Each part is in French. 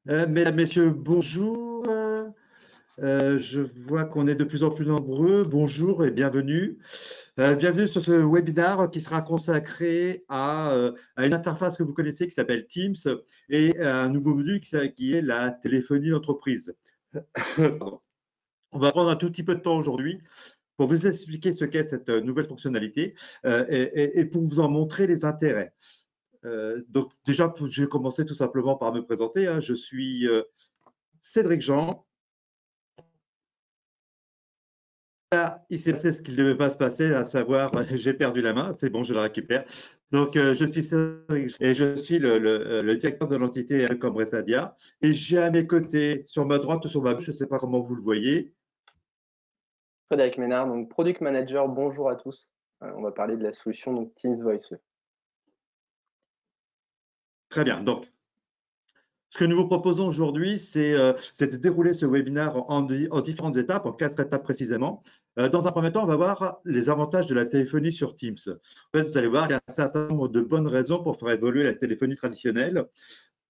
Mesdames, Messieurs, bonjour. Je vois qu'on est de plus en plus nombreux. Bonjour et bienvenue. Bienvenue sur ce webinaire qui sera consacré à une interface que vous connaissez qui s'appelle Teams et à un nouveau module qui est la téléphonie d'entreprise. Pardon. On va prendre un tout petit peu de temps aujourd'hui pour vous expliquer ce qu'est cette nouvelle fonctionnalité et pour vous en montrer les intérêts. Donc déjà, je vais commencer tout simplement par me présenter. Je suis Cédric Jean. Il s'est passé ce qu'il ne devait pas se passer, à savoir, j'ai perdu la main, c'est bon, je la récupère. Donc, je suis Cédric et je suis le directeur de l'entité comme Restadia. Et j'ai à mes côtés, sur ma droite ou sur ma gauche, je ne sais pas comment vous le voyez. Frédéric Ménard, donc Product Manager, bonjour à tous. On va parler de la solution donc Teams Voice. Très bien. Donc, ce que nous vous proposons aujourd'hui, c'est de dérouler ce webinaire en différentes étapes, en 4 étapes précisément. Dans un premier temps, on va voir les avantages de la téléphonie sur Teams. En fait, vous allez voir qu'il y a un certain nombre de bonnes raisons pour faire évoluer la téléphonie traditionnelle.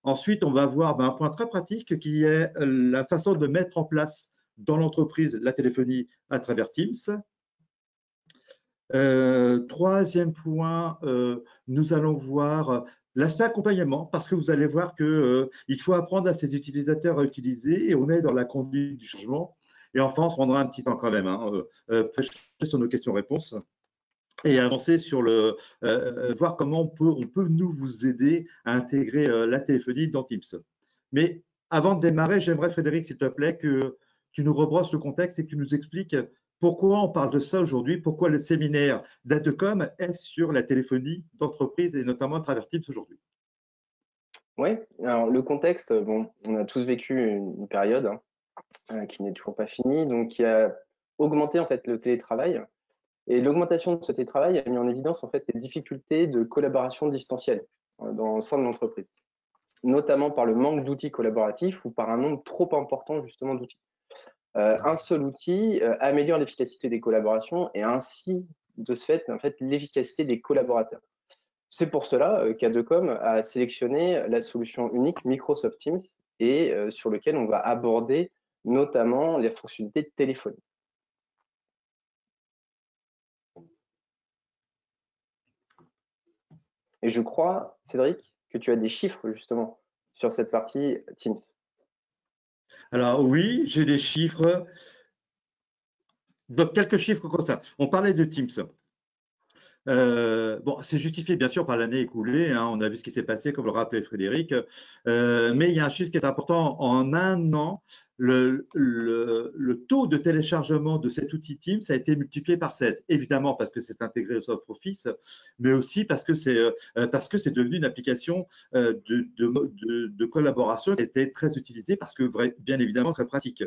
Ensuite, on va voir un point très pratique qui est la façon de mettre en place dans l'entreprise la téléphonie à travers Teams. Troisième point, nous allons voir l'aspect accompagnement, parce que vous allez voir qu'il faut apprendre à ses utilisateurs à utiliser et on est dans la conduite du changement. Et enfin, on se prendra un petit temps quand même sur nos questions-réponses et avancer sur voir comment on peut nous vous aider à intégrer la téléphonie dans Teams. Mais avant de démarrer, j'aimerais, Frédéric, s'il te plaît, que tu nous rebrosses le contexte et que tu nous expliques pourquoi on parle de ça aujourd'hui, pourquoi le séminaire d'Adecom est sur la téléphonie d'entreprise et notamment à travers Teams aujourd'hui. Oui, alors le contexte, bon, on a tous vécu une période qui n'est toujours pas finie, donc qui a augmenté en fait le télétravail. Et l'augmentation de ce télétravail a mis en évidence en fait les difficultés de collaboration distancielle dans le sein de l'entreprise, notamment par le manque d'outils collaboratifs ou par un nombre trop important justement d'outils. Un seul outil améliore l'efficacité des collaborations et ainsi, de ce fait, en fait, l'efficacité des collaborateurs. C'est pour cela qu'Adecom a sélectionné la solution unique Microsoft Teams et sur lequel on va aborder notamment les fonctionnalités de téléphonie. Et je crois, Cédric, que tu as des chiffres justement sur cette partie Teams. Alors oui, j'ai des chiffres. Donc quelques chiffres comme ça. On parlait de Teams. Bon, c'est justifié bien sûr par l'année écoulée. On a vu ce qui s'est passé, comme le rappelait Frédéric. Mais il y a un chiffre qui est important. En un an, le taux de téléchargement de cet outil Teams a été multiplié par 16. Évidemment parce que c'est intégré au SoftOffice, mais aussi parce que c'est devenu une application de collaboration qui était très utilisée parce que bien évidemment très pratique.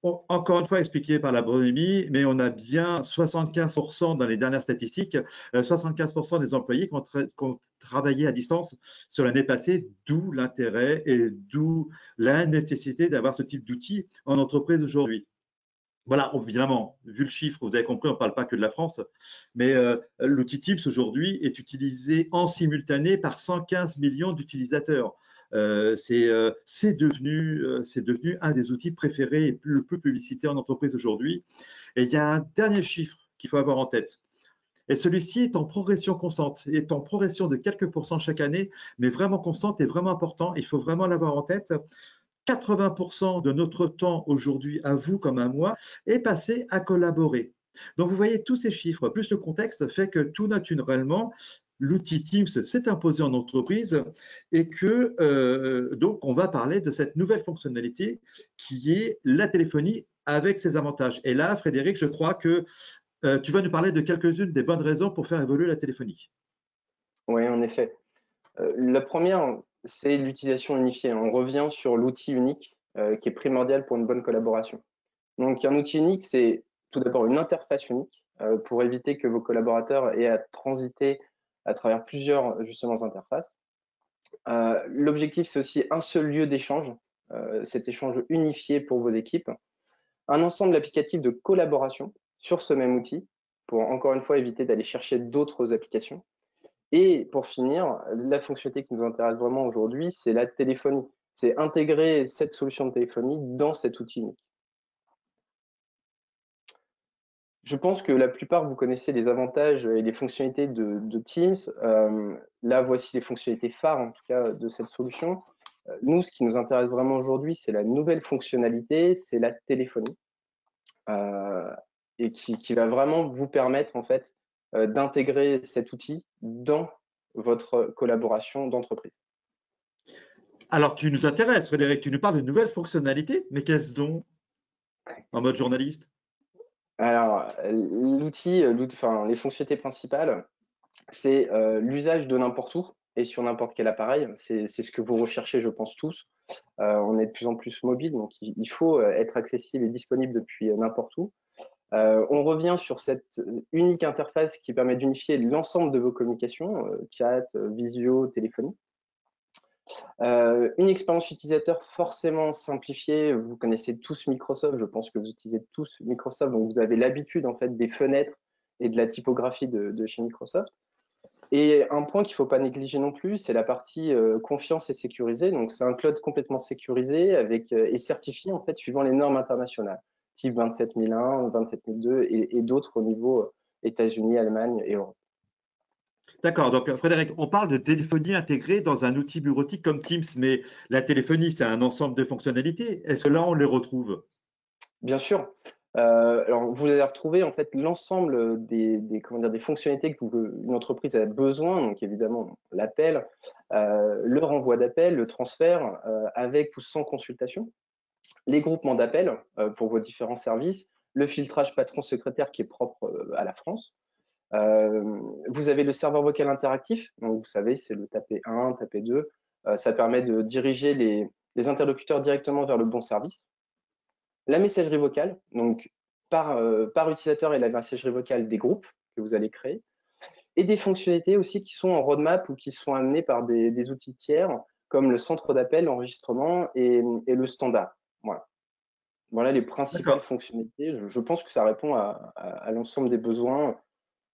Encore une fois expliqué par la bonhomie, mais on a bien 75% dans les dernières statistiques, 75% des employés qui ont travaillé à distance sur l'année passée, d'où l'intérêt et d'où la nécessité d'avoir ce type d'outils en entreprise aujourd'hui. Voilà, évidemment, vu le chiffre, vous avez compris, on ne parle pas que de la France, mais l'outil Teams aujourd'hui est utilisé en simultané par 115 millions d'utilisateurs. C'est devenu un des outils préférés et le plus publicité en entreprise aujourd'hui. Et il y a un dernier chiffre qu'il faut avoir en tête. Et celui-ci est en progression constante, est en progression de quelques pourcents chaque année, mais vraiment constante et vraiment important. Il faut vraiment l'avoir en tête. 80% de notre temps aujourd'hui, à vous comme à moi, est passé à collaborer. Donc, vous voyez, tous ces chiffres, plus le contexte, fait que tout naturellement, l'outil Teams s'est imposé en entreprise et que donc on va parler de cette nouvelle fonctionnalité qui est la téléphonie avec ses avantages. Et là, Frédéric, je crois que tu vas nous parler de quelques-unes des bonnes raisons pour faire évoluer la téléphonie. Oui, en effet. La première, c'est l'utilisation unifiée. On revient sur l'outil unique qui est primordial pour une bonne collaboration. Donc, un outil unique, c'est tout d'abord une interface unique pour éviter que vos collaborateurs aient à transiter à travers plusieurs justement interfaces. L'objectif, c'est aussi un seul lieu d'échange, cet échange unifié pour vos équipes, un ensemble applicatif de collaboration sur ce même outil pour encore une fois éviter d'aller chercher d'autres applications Et pour finir, la fonctionnalité qui nous intéresse vraiment aujourd'hui, c'est la téléphonie. C'est intégrer cette solution de téléphonie dans cet outil unique. Je pense que la plupart, vous connaissez les avantages et les fonctionnalités de Teams. Là, voici les fonctionnalités phares, en tout cas, de cette solution. Nous, ce qui nous intéresse vraiment aujourd'hui, c'est la nouvelle fonctionnalité, c'est la téléphonie. Et qui va vraiment vous permettre, en fait, d'intégrer cet outil dans votre collaboration d'entreprise. Alors, tu nous intéresses, Frédéric, tu nous parles de nouvelles fonctionnalités, mais qu'est-ce donc en mode journaliste? Alors, les fonctionnalités principales, c'est l'usage de n'importe où et sur n'importe quel appareil. C'est ce que vous recherchez, je pense, tous. On est de plus en plus mobile, donc il faut être accessible et disponible depuis n'importe où. On revient sur cette unique interface qui permet d'unifier l'ensemble de vos communications, chat, visio, téléphonie. Une expérience utilisateur forcément simplifiée. Vous connaissez tous Microsoft, je pense que vous utilisez tous Microsoft, donc vous avez l'habitude en fait des fenêtres et de la typographie de chez Microsoft. Et un point qu'il ne faut pas négliger non plus, c'est la partie confiance et sécurisée. Donc c'est un cloud complètement sécurisé et certifié en fait suivant les normes internationales, type 27001, 27002 et d'autres au niveau États-Unis, Allemagne et Europe. D'accord, donc Frédéric, on parle de téléphonie intégrée dans un outil bureautique comme Teams, mais la téléphonie, c'est un ensemble de fonctionnalités. Est-ce que là, on les retrouve? Bien sûr. Alors, vous allez retrouver en fait l'ensemble des fonctionnalités que une entreprise a besoin. Donc, évidemment, l'appel, le renvoi d'appel, le transfert avec ou sans consultation, les groupements d'appels pour vos différents services, le filtrage patron-secrétaire qui est propre à la France. Vous avez le serveur vocal interactif. Donc, vous savez, c'est le taper 1, taper 2. Ça permet de diriger les interlocuteurs directement vers le bon service. La messagerie vocale, donc par utilisateur et la messagerie vocale des groupes que vous allez créer, et des fonctionnalités aussi qui sont en roadmap ou qui sont amenées par des outils tiers comme le centre d'appel, l'enregistrement et le standard. Voilà les principales fonctionnalités. Je pense que ça répond à l'ensemble des besoins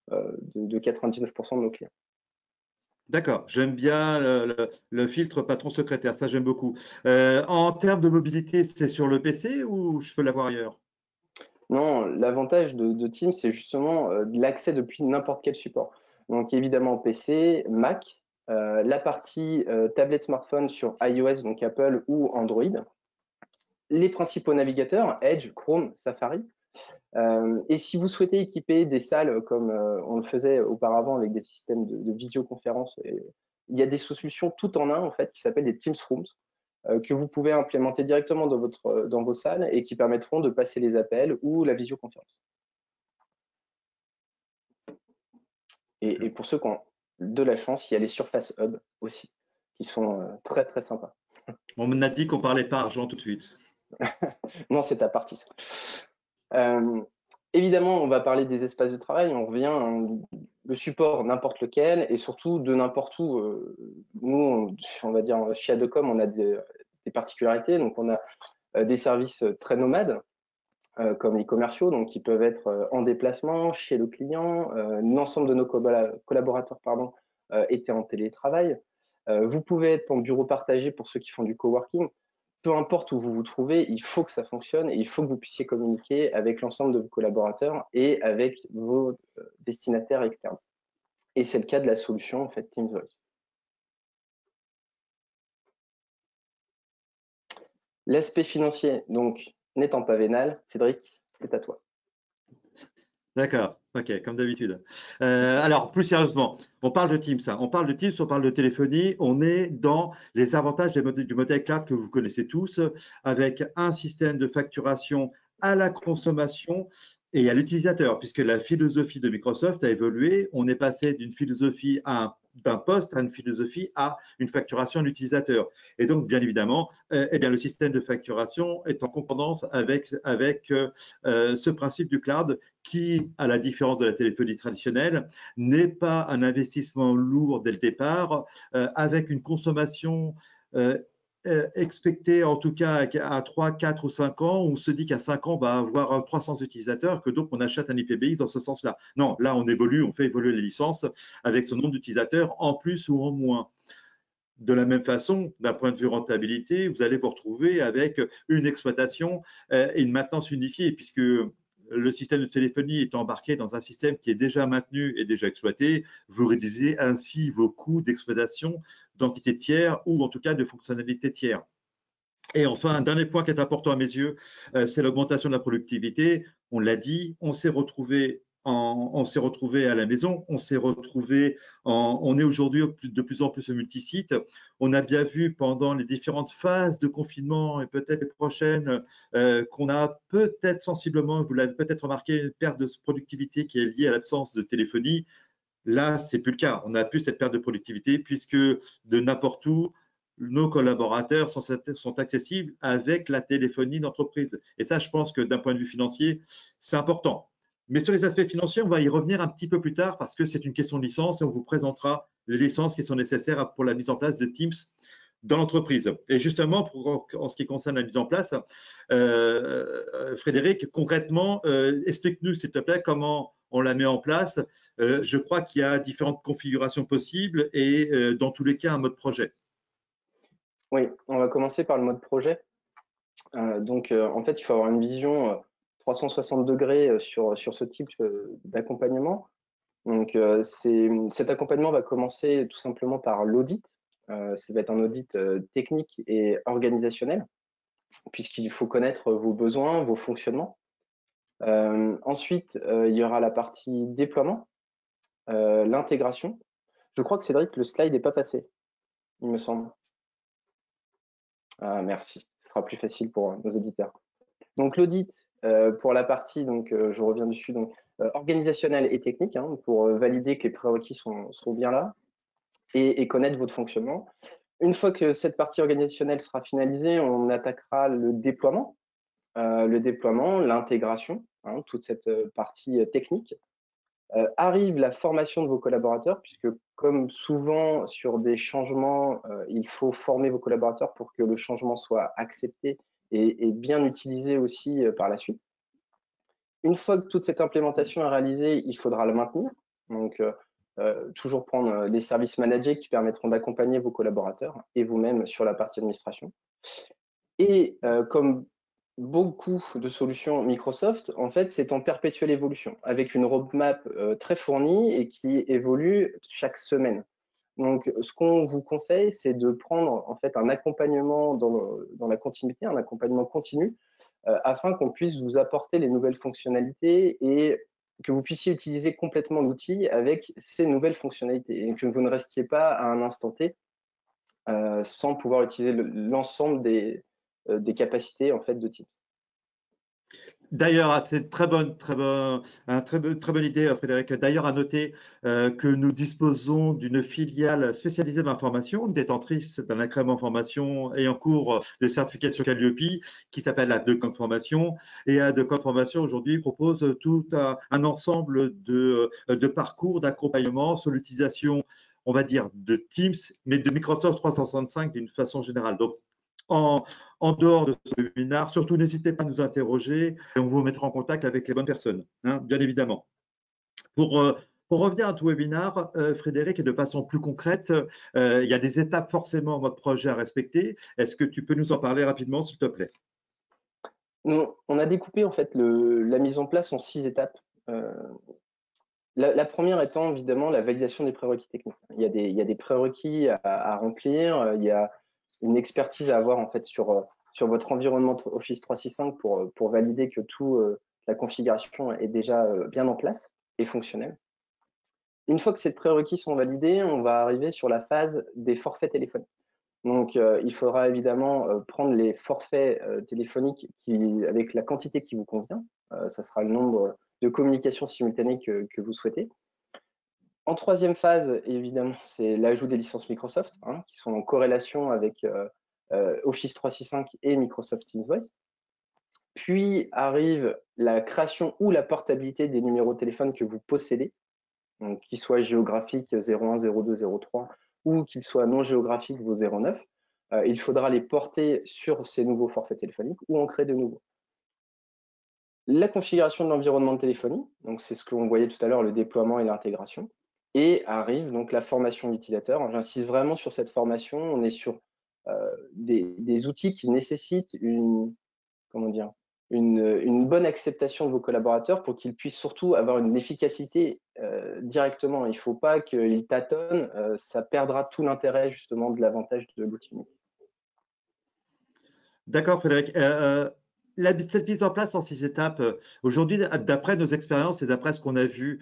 de 99% de nos clients. D'accord, j'aime bien le filtre patron-secrétaire, ça j'aime beaucoup. En termes de mobilité, c'est sur le PC ou je peux l'avoir ailleurs? Non, l'avantage de Teams, c'est justement l'accès depuis n'importe quel support. Donc évidemment PC, Mac, la partie tablette smartphone sur iOS, donc Apple ou Android, les principaux navigateurs, Edge, Chrome, Safari. Et si vous souhaitez équiper des salles comme on le faisait auparavant avec des systèmes de visioconférence, il y a des solutions tout en un en fait qui s'appellent des Teams Rooms que vous pouvez implémenter directement dans vos salles et qui permettront de passer les appels ou la visioconférence. Et pour ceux qui ont de la chance, il y a les Surface Hub aussi, qui sont très très sympas. On m'a dit qu'on parlait pas argent tout de suite. Non, c'est ta partie ça. Évidemment, on va parler des espaces de travail, on revient, le support n'importe lequel et surtout de n'importe où. Nous, on va dire chez Adocom, on a des particularités, donc on a des services très nomades, comme les commerciaux, donc qui peuvent être en déplacement chez le client. L'ensemble de nos collaborateurs étaient en télétravail. Vous pouvez être en bureau partagé pour ceux qui font du coworking. Peu importe où vous vous trouvez, il faut que ça fonctionne et il faut que vous puissiez communiquer avec l'ensemble de vos collaborateurs et avec vos destinataires externes. Et c'est le cas de la solution en fait Teams Voice. L'aspect financier, donc, n'étant pas vénal, Cédric, c'est à toi. D'accord, ok, comme d'habitude. Alors, plus sérieusement, on parle de Teams, hein. On parle de Teams, on parle de téléphonie, on est dans les avantages du modèle cloud que vous connaissez tous, avec un système de facturation à la consommation et à l'utilisateur, puisque la philosophie de Microsoft a évolué. On est passé d'une philosophie d'un poste à une philosophie à une facturation à l'utilisateur. Et donc, bien évidemment, le système de facturation est en concordance avec ce principe du cloud qui, à la différence de la téléphonie traditionnelle, n'est pas un investissement lourd dès le départ, avec une consommation expecter, en tout cas à 3, 4 ou 5 ans, on se dit qu'à 5 ans, on va avoir 300 utilisateurs, que donc on achète un IPBX dans ce sens-là. Non, là, on évolue, on fait évoluer les licences avec ce nombre d'utilisateurs en plus ou en moins. De la même façon, d'un point de vue rentabilité, vous allez vous retrouver avec une exploitation et une maintenance unifiée, puisque le système de téléphonie est embarqué dans un système qui est déjà maintenu et déjà exploité. Vous réduisez ainsi vos coûts d'exploitation d'entités tiers ou en tout cas de fonctionnalités tiers. Et enfin, un dernier point qui est important à mes yeux, c'est l'augmentation de la productivité. On l'a dit, on s'est retrouvé à la maison, on est aujourd'hui de plus en plus multisite. On a bien vu pendant les différentes phases de confinement et peut-être les prochaines qu'on a peut-être sensiblement, vous l'avez peut-être remarqué, une perte de productivité qui est liée à l'absence de téléphonie. Là, c'est plus le cas. On n'a plus cette perte de productivité puisque de n'importe où, nos collaborateurs sont accessibles avec la téléphonie d'entreprise. Et ça, je pense que d'un point de vue financier, c'est important. Mais sur les aspects financiers, on va y revenir un petit peu plus tard parce que c'est une question de licence et on vous présentera les licences qui sont nécessaires pour la mise en place de Teams dans l'entreprise. Et justement, en ce qui concerne la mise en place, Frédéric, concrètement, explique-nous s'il te plaît comment on la met en place. Je crois qu'il y a différentes configurations possibles et dans tous les cas, un mode projet. Oui, on va commencer par le mode projet. En fait, il faut avoir une vision 360 degrés sur ce type d'accompagnement. Donc, cet accompagnement va commencer tout simplement par l'audit. Ça va être un audit technique et organisationnel, puisqu'il faut connaître vos besoins, vos fonctionnements. Ensuite, il y aura la partie déploiement, l'intégration. Je crois que Cédric, le slide n'est pas passé, il me semble. Ah, merci, ce sera plus facile pour nos auditeurs. Donc l'audit, pour la partie, je reviens dessus, organisationnelle et technique, hein, pour valider que les prérequis sont bien là et connaître votre fonctionnement. Une fois que cette partie organisationnelle sera finalisée, on attaquera le déploiement, l'intégration, hein, toute cette partie technique. Arrive la formation de vos collaborateurs, puisque comme souvent sur des changements, il faut former vos collaborateurs pour que le changement soit accepté et bien utilisé aussi par la suite. Une fois que toute cette implémentation est réalisée, il faudra la maintenir. Donc, toujours prendre des services managés qui permettront d'accompagner vos collaborateurs et vous-même sur la partie administration. Et comme beaucoup de solutions Microsoft, en fait, c'est en perpétuelle évolution, avec une roadmap très fournie et qui évolue chaque semaine. Donc, ce qu'on vous conseille, c'est de prendre en fait un accompagnement dans la continuité, un accompagnement continu, afin qu'on puisse vous apporter les nouvelles fonctionnalités et que vous puissiez utiliser complètement l'outil avec ces nouvelles fonctionnalités et que vous ne restiez pas à un instant T sans pouvoir utiliser l'ensemble des capacités en fait de Teams. D'ailleurs, c'est une très bonne idée, Frédéric. D'ailleurs, à noter que nous disposons d'une filiale spécialisée dans l'information, détentrice d'un agrément formation et en cours de certification Calliope, qui s'appelle ADECOM Formation. Et ADECOM Formation, aujourd'hui, propose tout un ensemble de parcours d'accompagnement sur l'utilisation, on va dire, de Teams, mais de Microsoft 365 d'une façon générale. Donc, en dehors de ce webinaire, surtout n'hésitez pas à nous interroger et on vous mettra en contact avec les bonnes personnes, hein, bien évidemment. Pour revenir à ton webinaire, Frédéric, et de façon plus concrète, il y a des étapes forcément en mode projet à respecter. Est-ce que tu peux nous en parler rapidement, s'il te plaît? On a découpé en fait la mise en place en 6 étapes. La première étant évidemment la validation des prérequis techniques. Il y a des prérequis à remplir, il y a une expertise à avoir en fait sur votre environnement Office 365 pour valider que la configuration est déjà bien en place et fonctionnelle. Une fois que ces prérequis sont validés, on va arriver sur la phase des forfaits téléphoniques. Donc, il faudra évidemment prendre les forfaits téléphoniques avec la quantité qui vous convient. Ça sera le nombre de communications simultanées que vous souhaitez. En troisième phase, évidemment, c'est l'ajout des licences Microsoft, hein, qui sont en corrélation avec Office 365 et Microsoft Teams Voice. Puis arrive la création ou la portabilité des numéros de téléphone que vous possédez, donc qu'ils soient géographiques 01, 02, 03 ou qu'ils soient non géographiques vos 09. il faudra les porter sur ces nouveaux forfaits téléphoniques ou en créer de nouveaux. La configuration de l'environnement de téléphonie, donc c'est ce que l'on voyait tout à l'heure, le déploiement et l'intégration, et arrive donc la formation d'utilisateur. J'insiste vraiment sur cette formation, on est sur des outils qui nécessitent comment dire, une bonne acceptation de vos collaborateurs pour qu'ils puissent surtout avoir une efficacité directement. Il ne faut pas qu'ils tâtonnent, ça perdra tout l'intérêt justement de l'avantage de l'outil. D'accord, Frédéric. Cette mise en place en 6 étapes, aujourd'hui, d'après nos expériences et d'après ce qu'on a vu,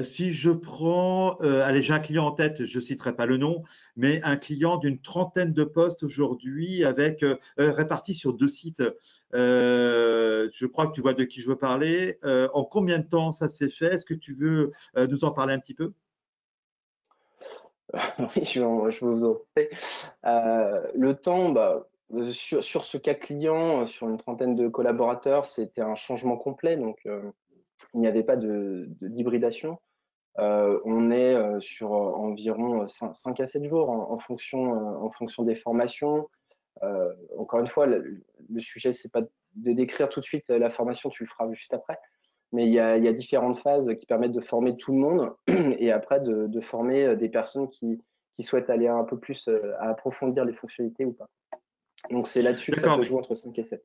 si je prends, allez, j'ai un client en tête, je ne citerai pas le nom, mais un client d'une trentaine de postes aujourd'hui avec répartis sur 2 sites. Je crois que tu vois de qui je veux parler. En combien de temps ça s'est fait? Est-ce que tu veux nous en parler un petit peu? Oui, je vais vous en parler. Le temps, bah, sur ce cas client, sur une trentaine de collaborateurs, c'était un changement complet, donc il n'y avait pas d'hybridation. On est sur environ 5 à 7 jours en fonction des formations. Encore une fois, le sujet, c'est pas de décrire tout de suite la formation, tu le feras juste après. Mais il y a différentes phases qui permettent de former tout le monde et après de former des personnes qui souhaitent aller un peu plus à approfondir les fonctionnalités ou pas. Donc c'est là-dessus que ça D'accord, peut mais jouer entre 5 et 7.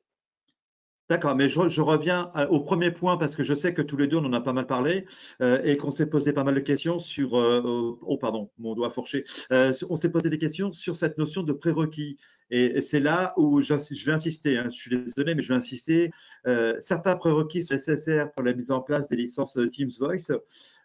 D'accord, mais je reviens au premier point parce que je sais que tous les deux, on en a pas mal parlé et qu'on s'est posé pas mal de questions sur… oh, pardon, mon doigt fourché. On s'est posé des questions sur cette notion de prérequis. Et c'est là où je vais insister, hein, je suis désolé, mais je vais insister. Certains prérequis sont nécessaires pour la mise en place des licences Teams Voice.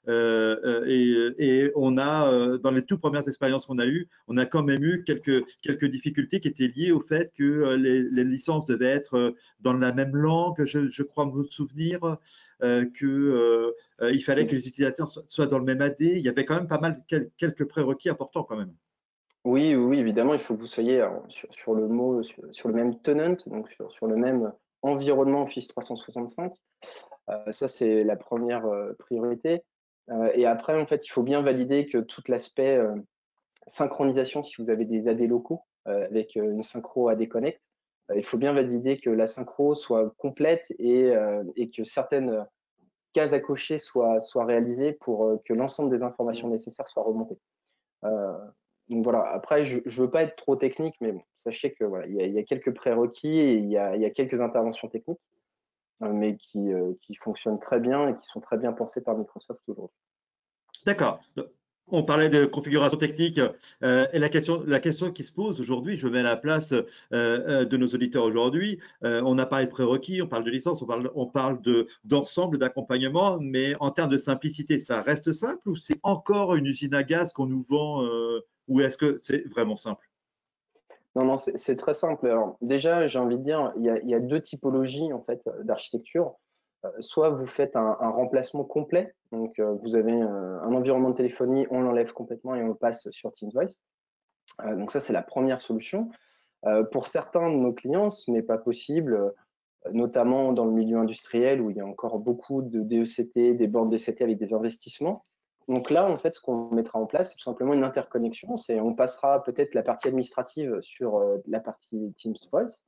Et on a, dans les toutes premières expériences qu'on a eues, on a quand même eu quelques difficultés qui étaient liées au fait que les licences devaient être dans la même langue, je crois me souvenir, qu'il fallait que les utilisateurs soient dans le même AD. Il y avait quand même pas mal, quelques prérequis importants quand même. Oui, oui, évidemment, il faut que vous soyez sur le mot, sur le même tenant, donc sur le même environnement Office 365. Ça, c'est la première priorité. Et après, en fait, il faut bien valider que tout l'aspect synchronisation, si vous avez des AD locaux avec une synchro AD Connect, il faut bien valider que la synchro soit complète et que certaines cases à cocher soient réalisées pour que l'ensemble des informations nécessaires soient remontées. Donc voilà, après, je ne veux pas être trop technique, mais bon, sachez que voilà, il y a quelques prérequis et il y a quelques interventions techniques, mais qui fonctionnent très bien et qui sont très bien pensées par Microsoft aujourd'hui. D'accord. On parlait de configuration technique et la question qui se pose aujourd'hui, je me mets à la place de nos auditeurs aujourd'hui. On a parlé de prérequis, on parle de licence, on parle d'ensemble, d'accompagnement, mais en termes de simplicité, ça reste simple ou c'est encore une usine à gaz qu'on nous vend ou est-ce que c'est vraiment simple? Non, non, c'est très simple. Alors, déjà, j'ai envie de dire, il y a deux typologies en fait d'architecture. Soit vous faites un remplacement complet, donc vous avez un environnement de téléphonie, on l'enlève complètement et on le passe sur Teams Voice. Donc ça, c'est la première solution. Pour certains de nos clients, ce n'est pas possible, notamment dans le milieu industriel où il y a encore beaucoup de DECT, des bornes DECT avec des investissements. Donc là, en fait, ce qu'on mettra en place, c'est tout simplement une interconnexion. On passera peut-être la partie administrative sur la partie Teams Voice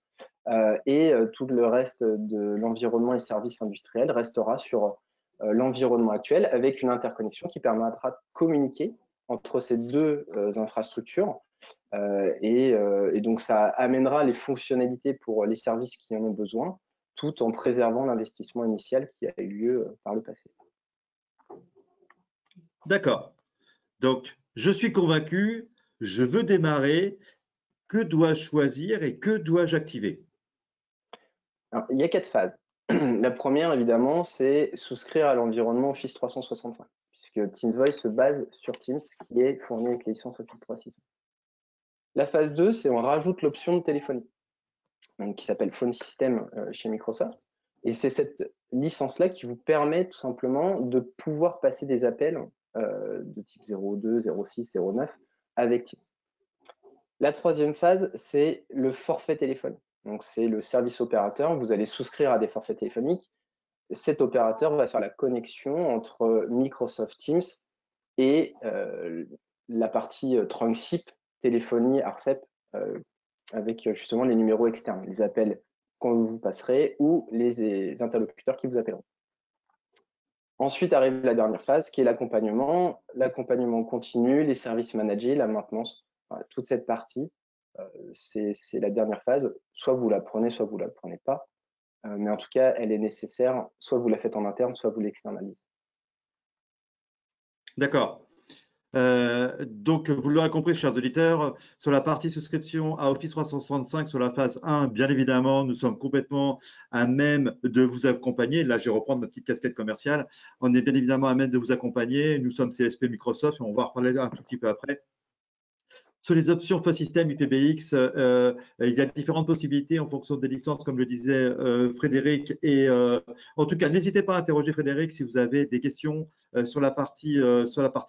et tout le reste de l'environnement et services industriels restera sur l'environnement actuel avec une interconnexion qui permettra de communiquer entre ces deux infrastructures et donc ça amènera les fonctionnalités pour les services qui en ont besoin tout en préservant l'investissement initial qui a eu lieu par le passé. D'accord. Donc, je suis convaincu, je veux démarrer. Que dois-je choisir et que dois-je activer? Alors, il y a 4 phases. La première, évidemment, c'est souscrire à l'environnement Office 365, puisque Teams Voice se base sur Teams, qui est fourni avec les licences Office 365. La phase 2, c'est on rajoute l'option de téléphonie, donc, qui s'appelle Phone System chez Microsoft. Et c'est cette licence-là qui vous permet tout simplement de pouvoir passer des appels de type 02, 06, 09 avec Teams. La troisième phase, c'est le forfait téléphone. Donc, c'est le service opérateur. Vous allez souscrire à des forfaits téléphoniques. Cet opérateur va faire la connexion entre Microsoft Teams et la partie trunk SIP, téléphonie, ARCEP, avec justement les numéros externes, les appels qu'on vous passerez ou les interlocuteurs qui vous appelleront. Ensuite arrive la dernière phase qui est l'accompagnement continu, les services managés, la maintenance, voilà, toute cette partie, c'est la dernière phase. Soit vous la prenez, soit vous la prenez pas. Mais en tout cas, elle est nécessaire. Soit vous la faites en interne, soit vous l'externalisez. D'accord. Donc, vous l'aurez compris, chers auditeurs, sur la partie souscription à Office 365, sur la phase 1, bien évidemment, nous sommes complètement à même de vous accompagner. Là, je vais reprendre ma petite casquette commerciale. On est bien évidemment à même de vous accompagner. Nous sommes CSP Microsoft et on va en reparler un tout petit peu après. Sur les options faux système IPBX, il y a différentes possibilités en fonction des licences, comme le disait Frédéric. Et en tout cas, n'hésitez pas à interroger Frédéric si vous avez des questions sur la partie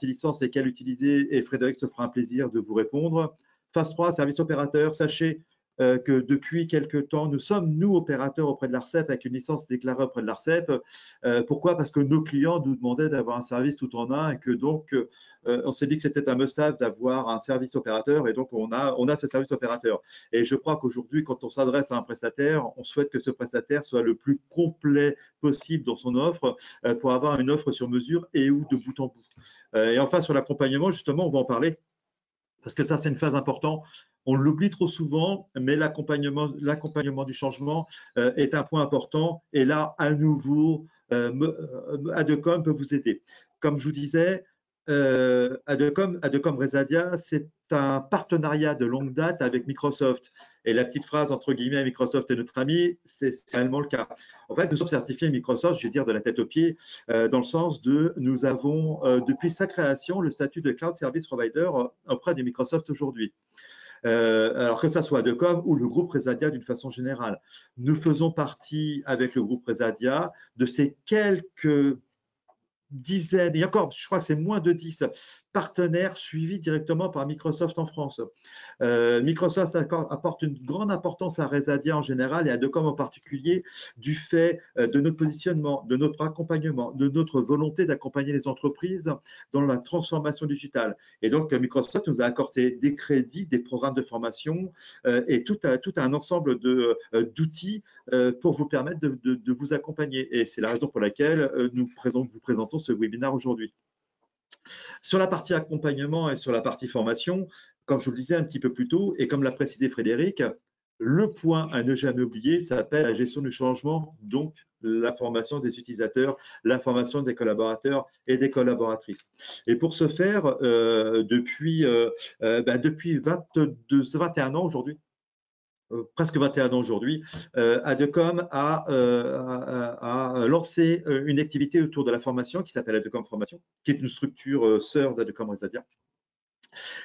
licence, lesquelles utiliser, et Frédéric se fera un plaisir de vous répondre. Phase 3, service opérateur. Sachez que depuis quelques temps, nous sommes, nous, opérateurs auprès de l'ARCEP, avec une licence déclarée auprès de l'ARCEP. Pourquoi? Parce que nos clients nous demandaient d'avoir un service tout en un et que donc, on s'est dit que c'était un must-have d'avoir un service opérateur et donc on a ce service opérateur. Et je crois qu'aujourd'hui, quand on s'adresse à un prestataire, on souhaite que ce prestataire soit le plus complet possible dans son offre pour avoir une offre sur mesure et ou de bout en bout. Et enfin, sur l'accompagnement, justement, on va en parler parce que ça, c'est une phase importante. On l'oublie trop souvent, mais l'accompagnement du changement est un point important. Et là, à nouveau, Adecom peut vous aider. Comme je vous disais, Adecom Resadia, c'est un partenariat de longue date avec Microsoft. Et la petite phrase entre guillemets, Microsoft est notre ami, c'est réellement le cas. En fait, nous sommes certifiés Microsoft, je vais dire de la tête aux pieds, dans le sens de, nous avons, depuis sa création, le statut de Cloud Service Provider auprès de Microsoft aujourd'hui. Alors que ça soit Adecom ou le groupe Resadia d'une façon générale. Nous faisons partie, avec le groupe Resadia, de ces quelques dizaines, et encore, je crois que c'est moins de 10 partenaires suivis directement par Microsoft en France. Microsoft apporte une grande importance à Resadia en général et à Adecom en particulier du fait de notre positionnement, de notre accompagnement, de notre volonté d'accompagner les entreprises dans la transformation digitale. Et donc, Microsoft nous a accordé des crédits, des programmes de formation et tout un ensemble d'outils pour vous permettre de vous accompagner. Et c'est la raison pour laquelle nous vous présentons ce webinaire aujourd'hui. Sur la partie accompagnement et sur la partie formation, comme je vous le disais un petit peu plus tôt, et comme l'a précisé Frédéric, le point à ne jamais oublier s'appelle la gestion du changement, donc la formation des utilisateurs, la formation des collaborateurs et des collaboratrices. Et pour ce faire, depuis 21 ans aujourd'hui, presque 21 ans aujourd'hui, Adecom a lancé une activité autour de la formation qui s'appelle Adecom Formation, qui est une structure sœur d'Adecom Resadia.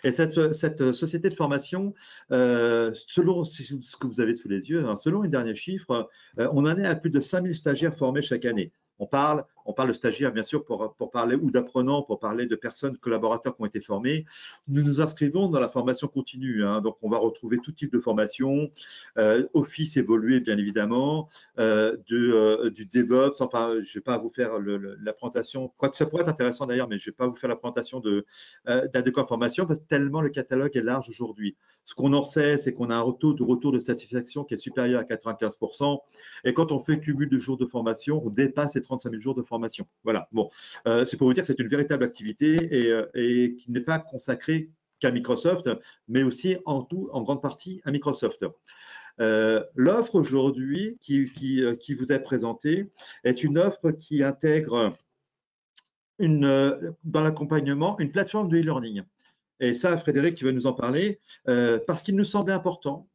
Et cette société de formation, selon ce que vous avez sous les yeux, selon les derniers chiffres, on en est à plus de 5000 stagiaires formés chaque année. On parle de stagiaires, bien sûr, pour parler, ou d'apprenants, pour parler de personnes, collaborateurs qui ont été formés. Nous nous inscrivons dans la formation continue. Donc, on va retrouver tout type de formation, Office évolué, bien évidemment, du DevOps. Enfin, je ne vais pas vous faire la présentation, quoique ça pourrait être intéressant d'ailleurs, mais je ne vais pas vous faire la présentation d'Adecom Formation parce que tellement le catalogue est large aujourd'hui. Ce qu'on en sait, c'est qu'on a un taux de satisfaction qui est supérieur à 95%. Et quand on fait cumul de jours de formation, on dépasse les 35 000 jours de formation. Voilà. Bon, c'est pour vous dire que c'est une véritable activité et qui n'est pas consacrée qu'à Microsoft, mais aussi en grande partie à Microsoft. L'offre aujourd'hui qui vous est présentée est une offre qui intègre dans l'accompagnement une plateforme de e-learning. Et ça, Frédéric, tu vas nous en parler, parce qu'il nous semblait important.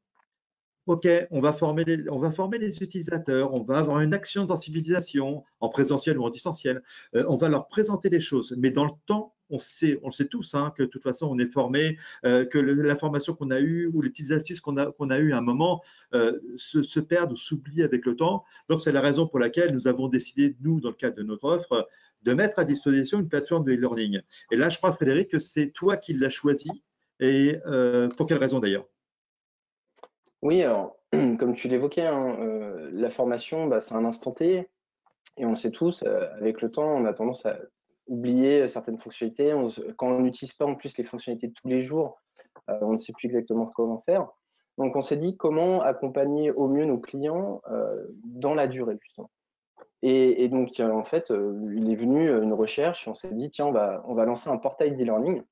OK, on va former les utilisateurs, on va avoir une action de sensibilisation en présentiel ou en distanciel. On va leur présenter les choses, mais dans le temps, on le sait tous, que de toute façon, on est formé, que la formation qu'on a eue ou les petites astuces qu'on a eues à un moment se perdent ou s'oublient avec le temps. Donc, c'est la raison pour laquelle nous avons décidé, nous, dans le cadre de notre offre, de mettre à disposition une plateforme de e-learning. Et là, je crois, Frédéric, que c'est toi qui l'as choisi. Et pour quelle raison d'ailleurs? Oui, alors, comme tu l'évoquais, la formation, c'est un instant T, et on le sait tous, avec le temps, on a tendance à oublier certaines fonctionnalités. Quand on n'utilise pas en plus les fonctionnalités de tous les jours, on ne sait plus exactement comment faire. Donc, on s'est dit comment accompagner au mieux nos clients dans la durée, justement. Et donc, en fait, il est venu une recherche, on s'est dit, tiens, on va lancer un portail d'e-learning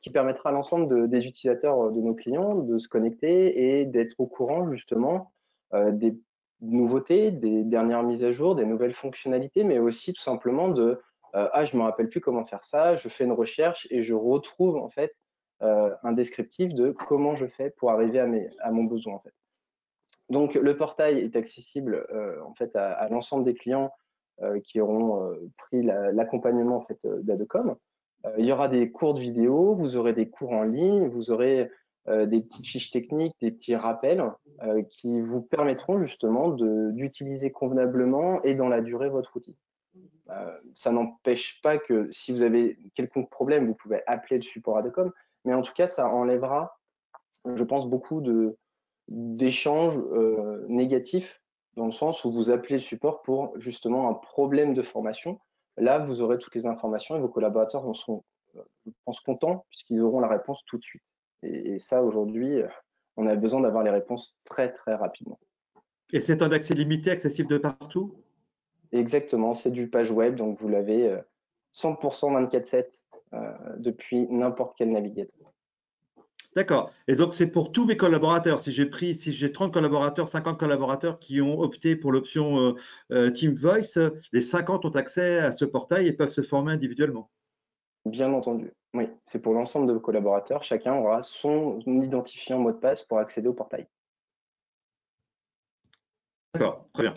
qui permettra à l'ensemble des utilisateurs de nos clients de se connecter et d'être au courant, justement, des nouveautés, des dernières mises à jour, des nouvelles fonctionnalités, mais aussi tout simplement de ah, je me rappelle plus comment faire ça, je fais une recherche et je retrouve en fait un descriptif de comment je fais pour arriver à mon besoin en fait. Donc le portail est accessible en fait à l'ensemble des clients qui auront pris l'accompagnement en fait d'Adecom. Il y aura des cours de vidéo, vous aurez des cours en ligne, vous aurez des petites fiches techniques, des petits rappels qui vous permettront justement d'utiliser convenablement et dans la durée votre outil. Ça n'empêche pas que si vous avez quelconque problème, vous pouvez appeler le support Adecom, mais en tout cas, ça enlèvera, je pense, beaucoup d'échanges négatifs dans le sens où vous appelez le support pour justement un problème de formation. Là, vous aurez toutes les informations et vos collaborateurs seront, je pense, contents puisqu'ils auront la réponse tout de suite. Et ça, aujourd'hui, on a besoin d'avoir les réponses très, très rapidement. Et c'est un accès limité, accessible de partout? Exactement, c'est du page web, donc vous l'avez 100% 24/7 depuis n'importe quel navigateur. D'accord. Et donc, c'est pour tous mes collaborateurs. Si j'ai 30 collaborateurs, 50 collaborateurs qui ont opté pour l'option Team Voice, les 50 ont accès à ce portail et peuvent se former individuellement. Bien entendu, oui. C'est pour l'ensemble de vos collaborateurs. Chacun aura son identifiant mot de passe pour accéder au portail. D'accord, très bien.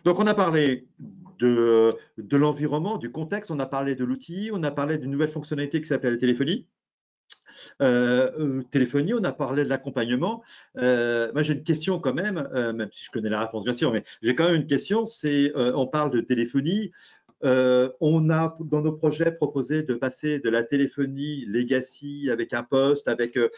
Donc, on a parlé de l'environnement, du contexte, on a parlé de l'outil, on a parlé d'une nouvelle fonctionnalité qui s'appelle la téléphonie. Téléphonie, on a parlé de l'accompagnement. Moi, j'ai une question quand même, même si je connais la réponse bien sûr, mais j'ai quand même une question. On parle de téléphonie. On a dans nos projets proposé de passer de la téléphonie legacy avec un poste, avec un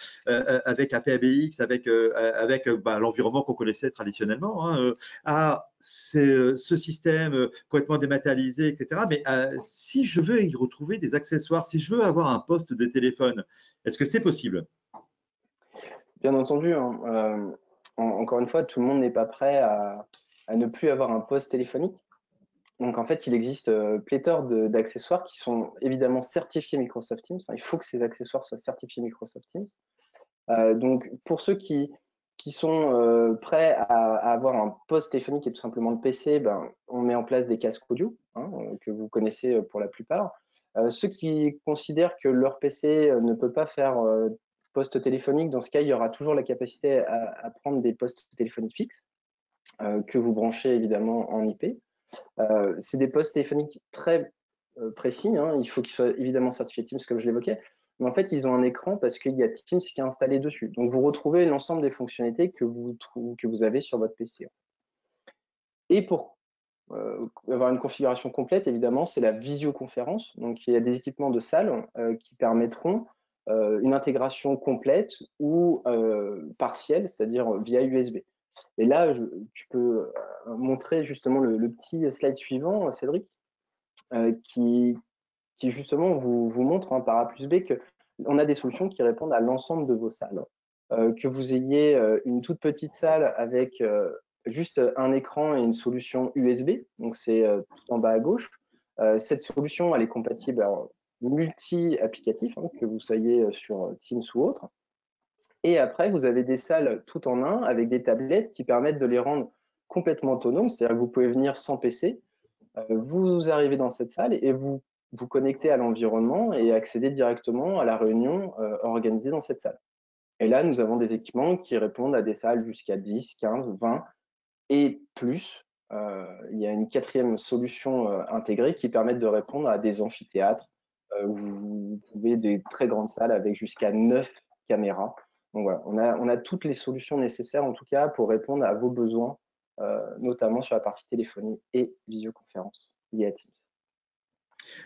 PABX, avec l'environnement qu'on connaissait traditionnellement, hein, à ce système complètement dématérialisé, etc. Mais si je veux y retrouver des accessoires, si je veux avoir un poste de téléphone, est-ce que c'est possible? Bien entendu, hein, encore une fois, tout le monde n'est pas prêt à ne plus avoir un poste téléphonique. Donc en fait, il existe pléthore d'accessoires qui sont évidemment certifiés Microsoft Teams. Il faut que ces accessoires soient certifiés Microsoft Teams. Donc pour ceux qui sont prêts à avoir un poste téléphonique et tout simplement le PC, ben, on met en place des casques audio hein, que vous connaissez pour la plupart. Ceux qui considèrent que leur PC ne peut pas faire poste téléphonique, dans ce cas, il y aura toujours la capacité à prendre des postes téléphoniques fixes que vous branchez évidemment en IP. C'est des postes téléphoniques très précis. Hein. Il faut qu'ils soient évidemment certifiés Teams, comme je l'évoquais. Mais en fait, ils ont un écran parce qu'il y a Teams qui est installé dessus. Donc, vous retrouvez l'ensemble des fonctionnalités que vous avez sur votre PC. Et pour avoir une configuration complète, évidemment, c'est la visioconférence. Donc, il y a des équipements de salle qui permettront une intégration complète ou partielle, c'est-à-dire via USB. Et là, tu peux montrer justement le petit slide suivant, Cédric, qui justement vous montre hein, par A plus B qu'on a des solutions qui répondent à l'ensemble de vos salles. Que vous ayez une toute petite salle avec juste un écran et une solution USB, donc c'est tout en bas à gauche. Cette solution, elle est compatible multi-applicatif, hein, que vous soyez sur Teams ou autre. Et après, vous avez des salles tout en un avec des tablettes qui permettent de les rendre complètement autonomes. C'est-à-dire que vous pouvez venir sans PC, vous arrivez dans cette salle et vous connectez à l'environnement et accéder directement à la réunion organisée dans cette salle. Et là, nous avons des équipements qui répondent à des salles jusqu'à 10, 15, 20 et plus. Il y a une quatrième solution intégrée qui permet de répondre à des amphithéâtres. Vous pouvez des très grandes salles avec jusqu'à 9 caméras. Donc voilà, on a toutes les solutions nécessaires en tout cas pour répondre à vos besoins, notamment sur la partie téléphonie et visioconférence liée à Teams.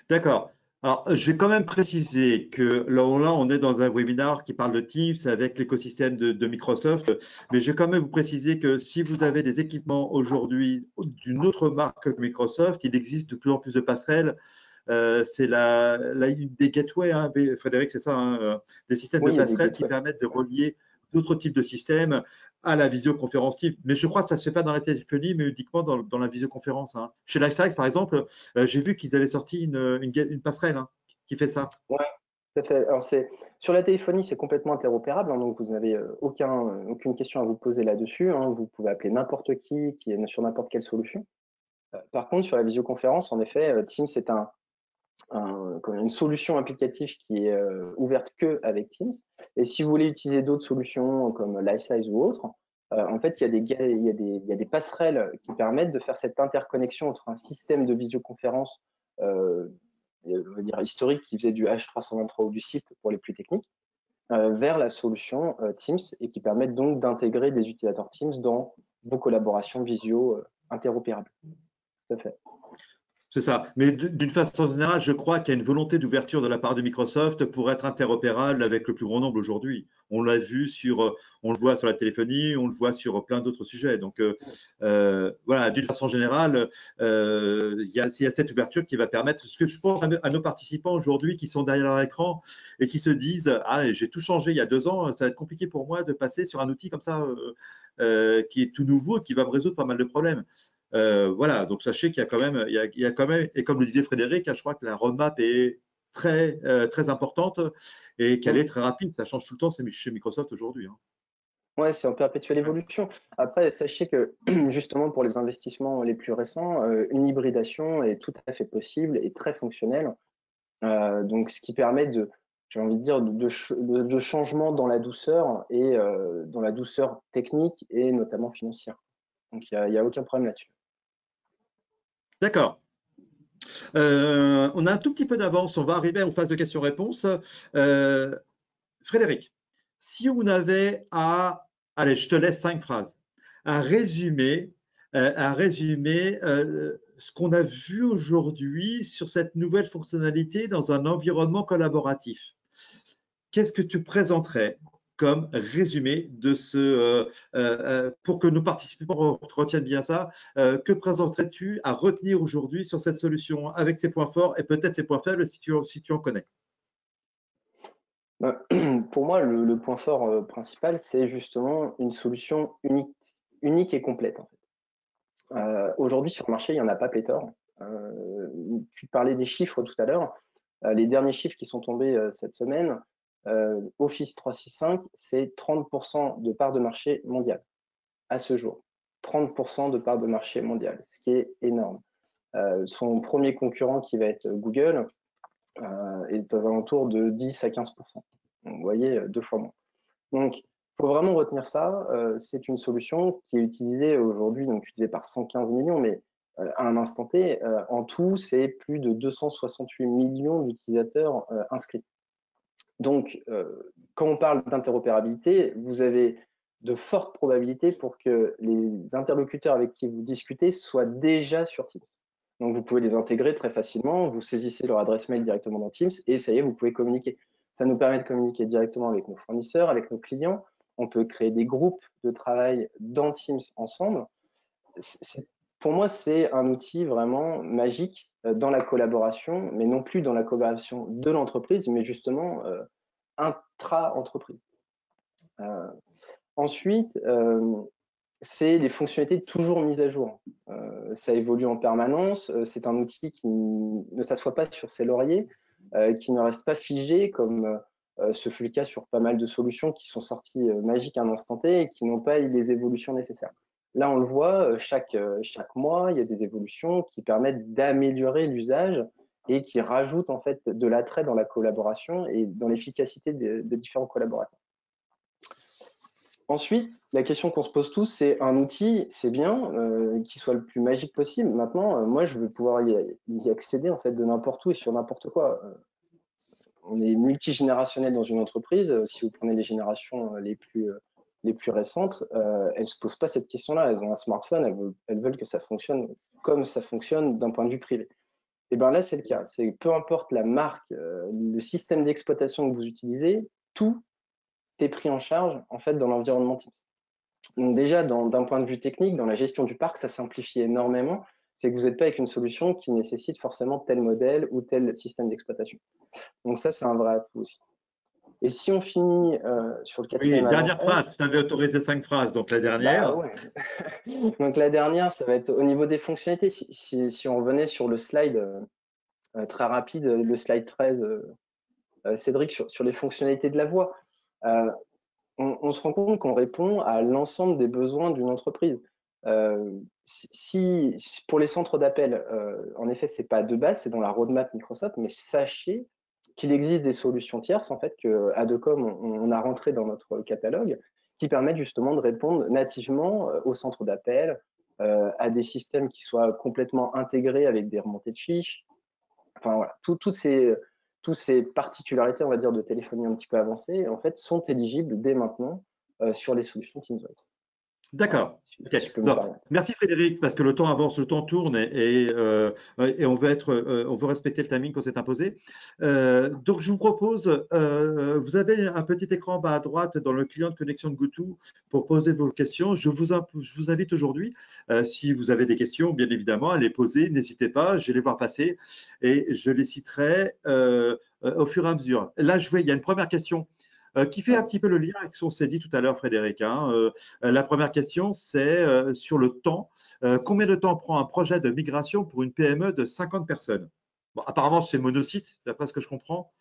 D'accord. Alors, je vais quand même préciser que là, on est dans un webinaire qui parle de Teams avec l'écosystème de Microsoft, mais je vais quand même vous préciser que si vous avez des équipements aujourd'hui d'une autre marque que Microsoft, il existe de plus en plus de passerelles. C'est des gateways, hein, Frédéric, c'est ça, hein, des systèmes de passerelles qui permettent de relier d'autres types de systèmes à la visioconférence Teams. Mais je crois que ça ne se fait pas dans la téléphonie, mais uniquement dans la visioconférence. Hein. Chez LifeScience, par exemple, j'ai vu qu'ils avaient sorti une passerelle hein, qui fait ça. Ouais, tout à fait. Alors, sur la téléphonie, c'est complètement interopérable, hein, donc vous n'avez aucune question à vous poser là-dessus. Hein. Vous pouvez appeler n'importe qui est sur n'importe quelle solution. Par contre, sur la visioconférence, en effet, Teams est une solution applicative qui est ouverte que avec Teams. Et si vous voulez utiliser d'autres solutions comme LifeSize ou autres, en fait, il y a des passerelles qui permettent de faire cette interconnexion entre un système de visioconférence on va dire historique qui faisait du H323 ou du SIP pour les plus techniques, vers la solution Teams et qui permettent donc d'intégrer des utilisateurs Teams dans vos collaborations visio interopérables. Tout à fait. C'est ça. Mais d'une façon générale, je crois qu'il y a une volonté d'ouverture de la part de Microsoft pour être interopérable avec le plus grand nombre aujourd'hui. On l'a vu on le voit sur la téléphonie, on le voit sur plein d'autres sujets. Donc voilà, d'une façon générale, il y a cette ouverture qui va permettre. Ce que je pense à nos participants aujourd'hui qui sont derrière leur écran et qui se disent ah j'ai tout changé il y a 2 ans, ça va être compliqué pour moi de passer sur un outil comme ça qui est tout nouveau, qui va me résoudre pas mal de problèmes. Voilà, donc sachez qu'il y a quand même, et comme le disait Frédéric, je crois que la roadmap est très importante et qu'elle est très rapide. Ça change tout le temps chez Microsoft aujourd'hui. Hein. Ouais, c'est en perpétuelle évolution. Après, sachez que justement pour les investissements les plus récents, une hybridation est tout à fait possible et très fonctionnelle. Donc, ce qui permet j'ai envie de dire, de changement dans la douceur et dans la douceur technique et notamment financière. Donc, il y a aucun problème là-dessus. D'accord. On a un tout petit peu d'avance. On va arriver aux phases de questions-réponses. Frédéric, si on avait allez, je te laisse 5 phrases, à résumer ce qu'on a vu aujourd'hui sur cette nouvelle fonctionnalité dans un environnement collaboratif. Qu'est-ce que tu présenterais comme résumé de pour que nos participants retiennent bien ça, que présenterais-tu à retenir aujourd'hui sur cette solution avec ses points forts et peut-être ses points faibles si tu en connais? Pour moi, le point fort principal, c'est justement une solution unique et complète. En fait. Aujourd'hui, sur le marché, il n'y en a pas pléthore. Tu parlais des chiffres tout à l'heure. Les derniers chiffres qui sont tombés cette semaine, Office 365, c'est 30% de part de marché mondial à ce jour. 30% de part de marché mondial, ce qui est énorme. Son premier concurrent qui va être Google est aux alentours de 10 à 15%. Donc, vous voyez, 2 fois moins. Donc, il faut vraiment retenir ça. C'est une solution qui est utilisée aujourd'hui, donc utilisée par 115 millions, mais à un instant T, en tout, c'est plus de 268 millions d'utilisateurs inscrits. Donc, quand on parle d'interopérabilité, vous avez de fortes probabilités pour que les interlocuteurs avec qui vous discutez soient déjà sur Teams. Donc, vous pouvez les intégrer très facilement, vous saisissez leur adresse mail directement dans Teams et ça y est, vous pouvez communiquer. Ça nous permet de communiquer directement avec nos fournisseurs, avec nos clients. On peut créer des groupes de travail dans Teams ensemble. Pour moi, c'est un outil vraiment magique dans la collaboration, mais non plus dans la collaboration de l'entreprise, mais justement intra-entreprise. Ensuite, c'est les fonctionnalités toujours mises à jour. Ça évolue en permanence. C'est un outil qui ne s'assoit pas sur ses lauriers, qui ne reste pas figé comme ce fut le cas sur pas mal de solutions qui sont sorties magiques à un instant T et qui n'ont pas eu les évolutions nécessaires. Là, on le voit, chaque mois, il y a des évolutions qui permettent d'améliorer l'usage et qui rajoutent en fait de l'attrait dans la collaboration et dans l'efficacité de différents collaborateurs. Ensuite, la question qu'on se pose tous, c'est un outil, c'est bien, qu'il soit le plus magique possible. Maintenant, moi, je veux pouvoir y accéder en fait de n'importe où et sur n'importe quoi. On est multigénérationnel dans une entreprise. Si vous prenez les générations les plus récentes, elles ne se posent pas cette question-là. Elles ont un smartphone, elles veulent que ça fonctionne comme ça fonctionne d'un point de vue privé. Et bien là, c'est le cas. C'est peu importe la marque, le système d'exploitation que vous utilisez, tout est pris en charge en fait dans l'environnement Teams. Donc déjà, d'un point de vue technique, dans la gestion du parc, ça simplifie énormément. C'est que vous n'êtes pas avec une solution qui nécessite forcément tel modèle ou tel système d'exploitation. Donc ça, c'est un vrai atout aussi. Et si on finit sur le Oui, quatrième dernière avantage, phrase. Tu avais autorisé 5 phrases, donc la bah dernière. ouais. Donc la dernière, ça va être au niveau des fonctionnalités. Si on revenait sur le slide très rapide, le slide 13, Cédric, sur les fonctionnalités de la voix, euh, on se rend compte qu'on répond à l'ensemble des besoins d'une entreprise. Si pour les centres d'appel, en effet, c'est pas de base, c'est dans la roadmap Microsoft, mais sachez qu'il existe des solutions tierces, en fait, que Adecom, on a rentré dans notre catalogue, qui permettent justement de répondre nativement aux centres d'appel, à des systèmes qui soient complètement intégrés avec des remontées de fiches. Enfin voilà, toutes ces particularités, on va dire, de téléphonie un petit peu avancée, en fait, sont éligibles dès maintenant sur les solutions Teams Voice. Voilà, D'accord. si Ok. je peux me Donc, permettre. merci Frédéric, parce que le temps avance, le temps tourne et on veut respecter le timing qu'on s'est imposé. Donc, je vous propose, vous avez un petit écran en bas à droite dans le client de connexion de GoTo pour poser vos questions. Je vous invite aujourd'hui, si vous avez des questions, bien évidemment, à les poser. N'hésitez pas, je vais les voir passer et je les citerai au fur et à mesure. Là, il y a une première question qui fait un Ouais. petit peu le lien avec ce qu'on s'est dit tout à l'heure, Frédéric, hein. La première question, c'est sur le temps. Combien de temps prend un projet de migration pour une PME de 50 personnes? Bon, apparemment, c'est monosite, d'après ce que je comprends.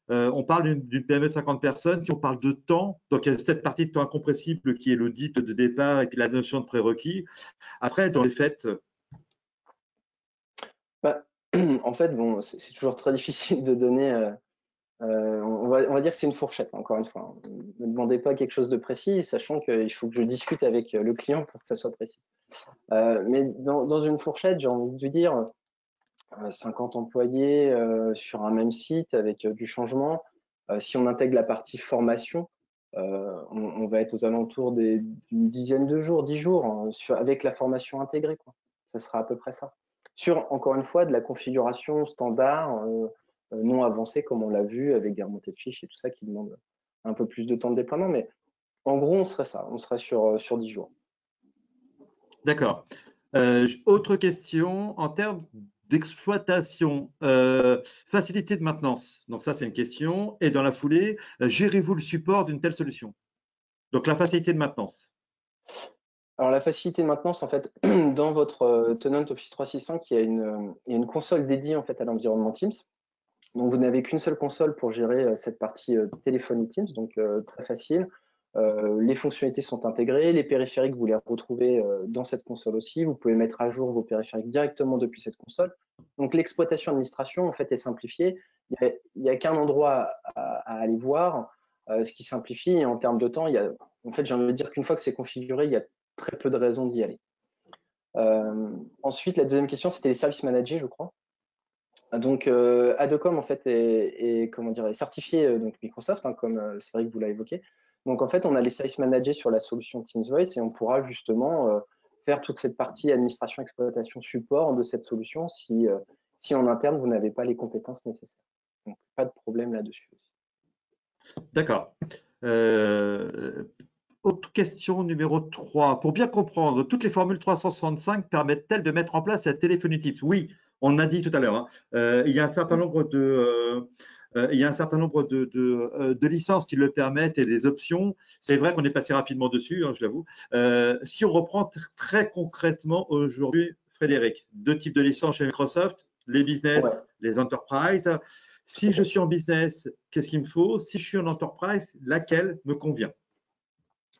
On parle d'une PME de 50 personnes. Si on parle de temps, donc il y a cette partie de temps incompressible qui est l'audit de départ et puis la notion de prérequis. Après, dans les faits, Bah, en fait, bon, c'est toujours très difficile de donner. On va dire que c'est une fourchette, encore une fois. Ne demandez pas quelque chose de précis, sachant qu'il faut que je discute avec le client pour que ça soit précis. Mais dans une fourchette, j'ai envie de dire 50 employés sur un même site avec du changement. Si on intègre la partie formation, on va être aux alentours d'une dizaine de jours, 10 jours, hein, avec la formation intégrée, quoi. Ça sera à peu près ça. Sur, encore une fois, de la configuration standard, non avancée, comme on l'a vu, avec des remontées de fiches et tout ça qui demande un peu plus de temps de déploiement. Mais en gros, on serait ça. On serait sur 10 jours. d'accord. Autre question, en termes d'exploitation, facilité de maintenance. Donc ça, c'est une question. Et dans la foulée, gérez-vous le support d'une telle solution? Donc la facilité de maintenance. Alors, la facilité de maintenance, en fait, dans votre tenant Office 365, il y a une console dédiée en fait, à l'environnement Teams. Donc, vous n'avez qu'une seule console pour gérer cette partie téléphonie Teams, donc très facile. Les fonctionnalités sont intégrées, les périphériques, vous les retrouvez dans cette console aussi. Vous pouvez mettre à jour vos périphériques directement depuis cette console. Donc, l'exploitation administration, en fait, est simplifiée. Il n'y a qu'un endroit à aller voir, ce qui simplifie. Et en termes de temps, en fait, j'ai envie de dire qu'une fois que c'est configuré, il y a très peu de raisons d'y aller. Ensuite, la deuxième question, c'était les services managés, je crois. Donc, Adecom, en fait, comment dire, est certifié donc Microsoft, hein, comme c'est vrai que vous l'avez évoqué. Donc, en fait, on a les services managés sur la solution Teams Voice et on pourra justement faire toute cette partie administration, exploitation, support de cette solution si en interne, vous n'avez pas les compétences nécessaires. Donc, pas de problème là-dessus aussi. D'accord. Euh, Autre question numéro 3. Pour bien comprendre, toutes les formules 365 permettent-elles de mettre en place la téléphonie Teams? Oui, on l'a dit tout à l'heure, hein. Il y a un certain nombre de licences qui le permettent et des options. C'est vrai qu'on est passé rapidement dessus, hein, je l'avoue. Si on reprend très concrètement aujourd'hui, Frédéric, deux types de licences chez Microsoft, les Ouais, business, les enterprise. tout à Si je fait. suis en business, qu'est-ce qu'il me faut? Si je suis en enterprise, laquelle me convient?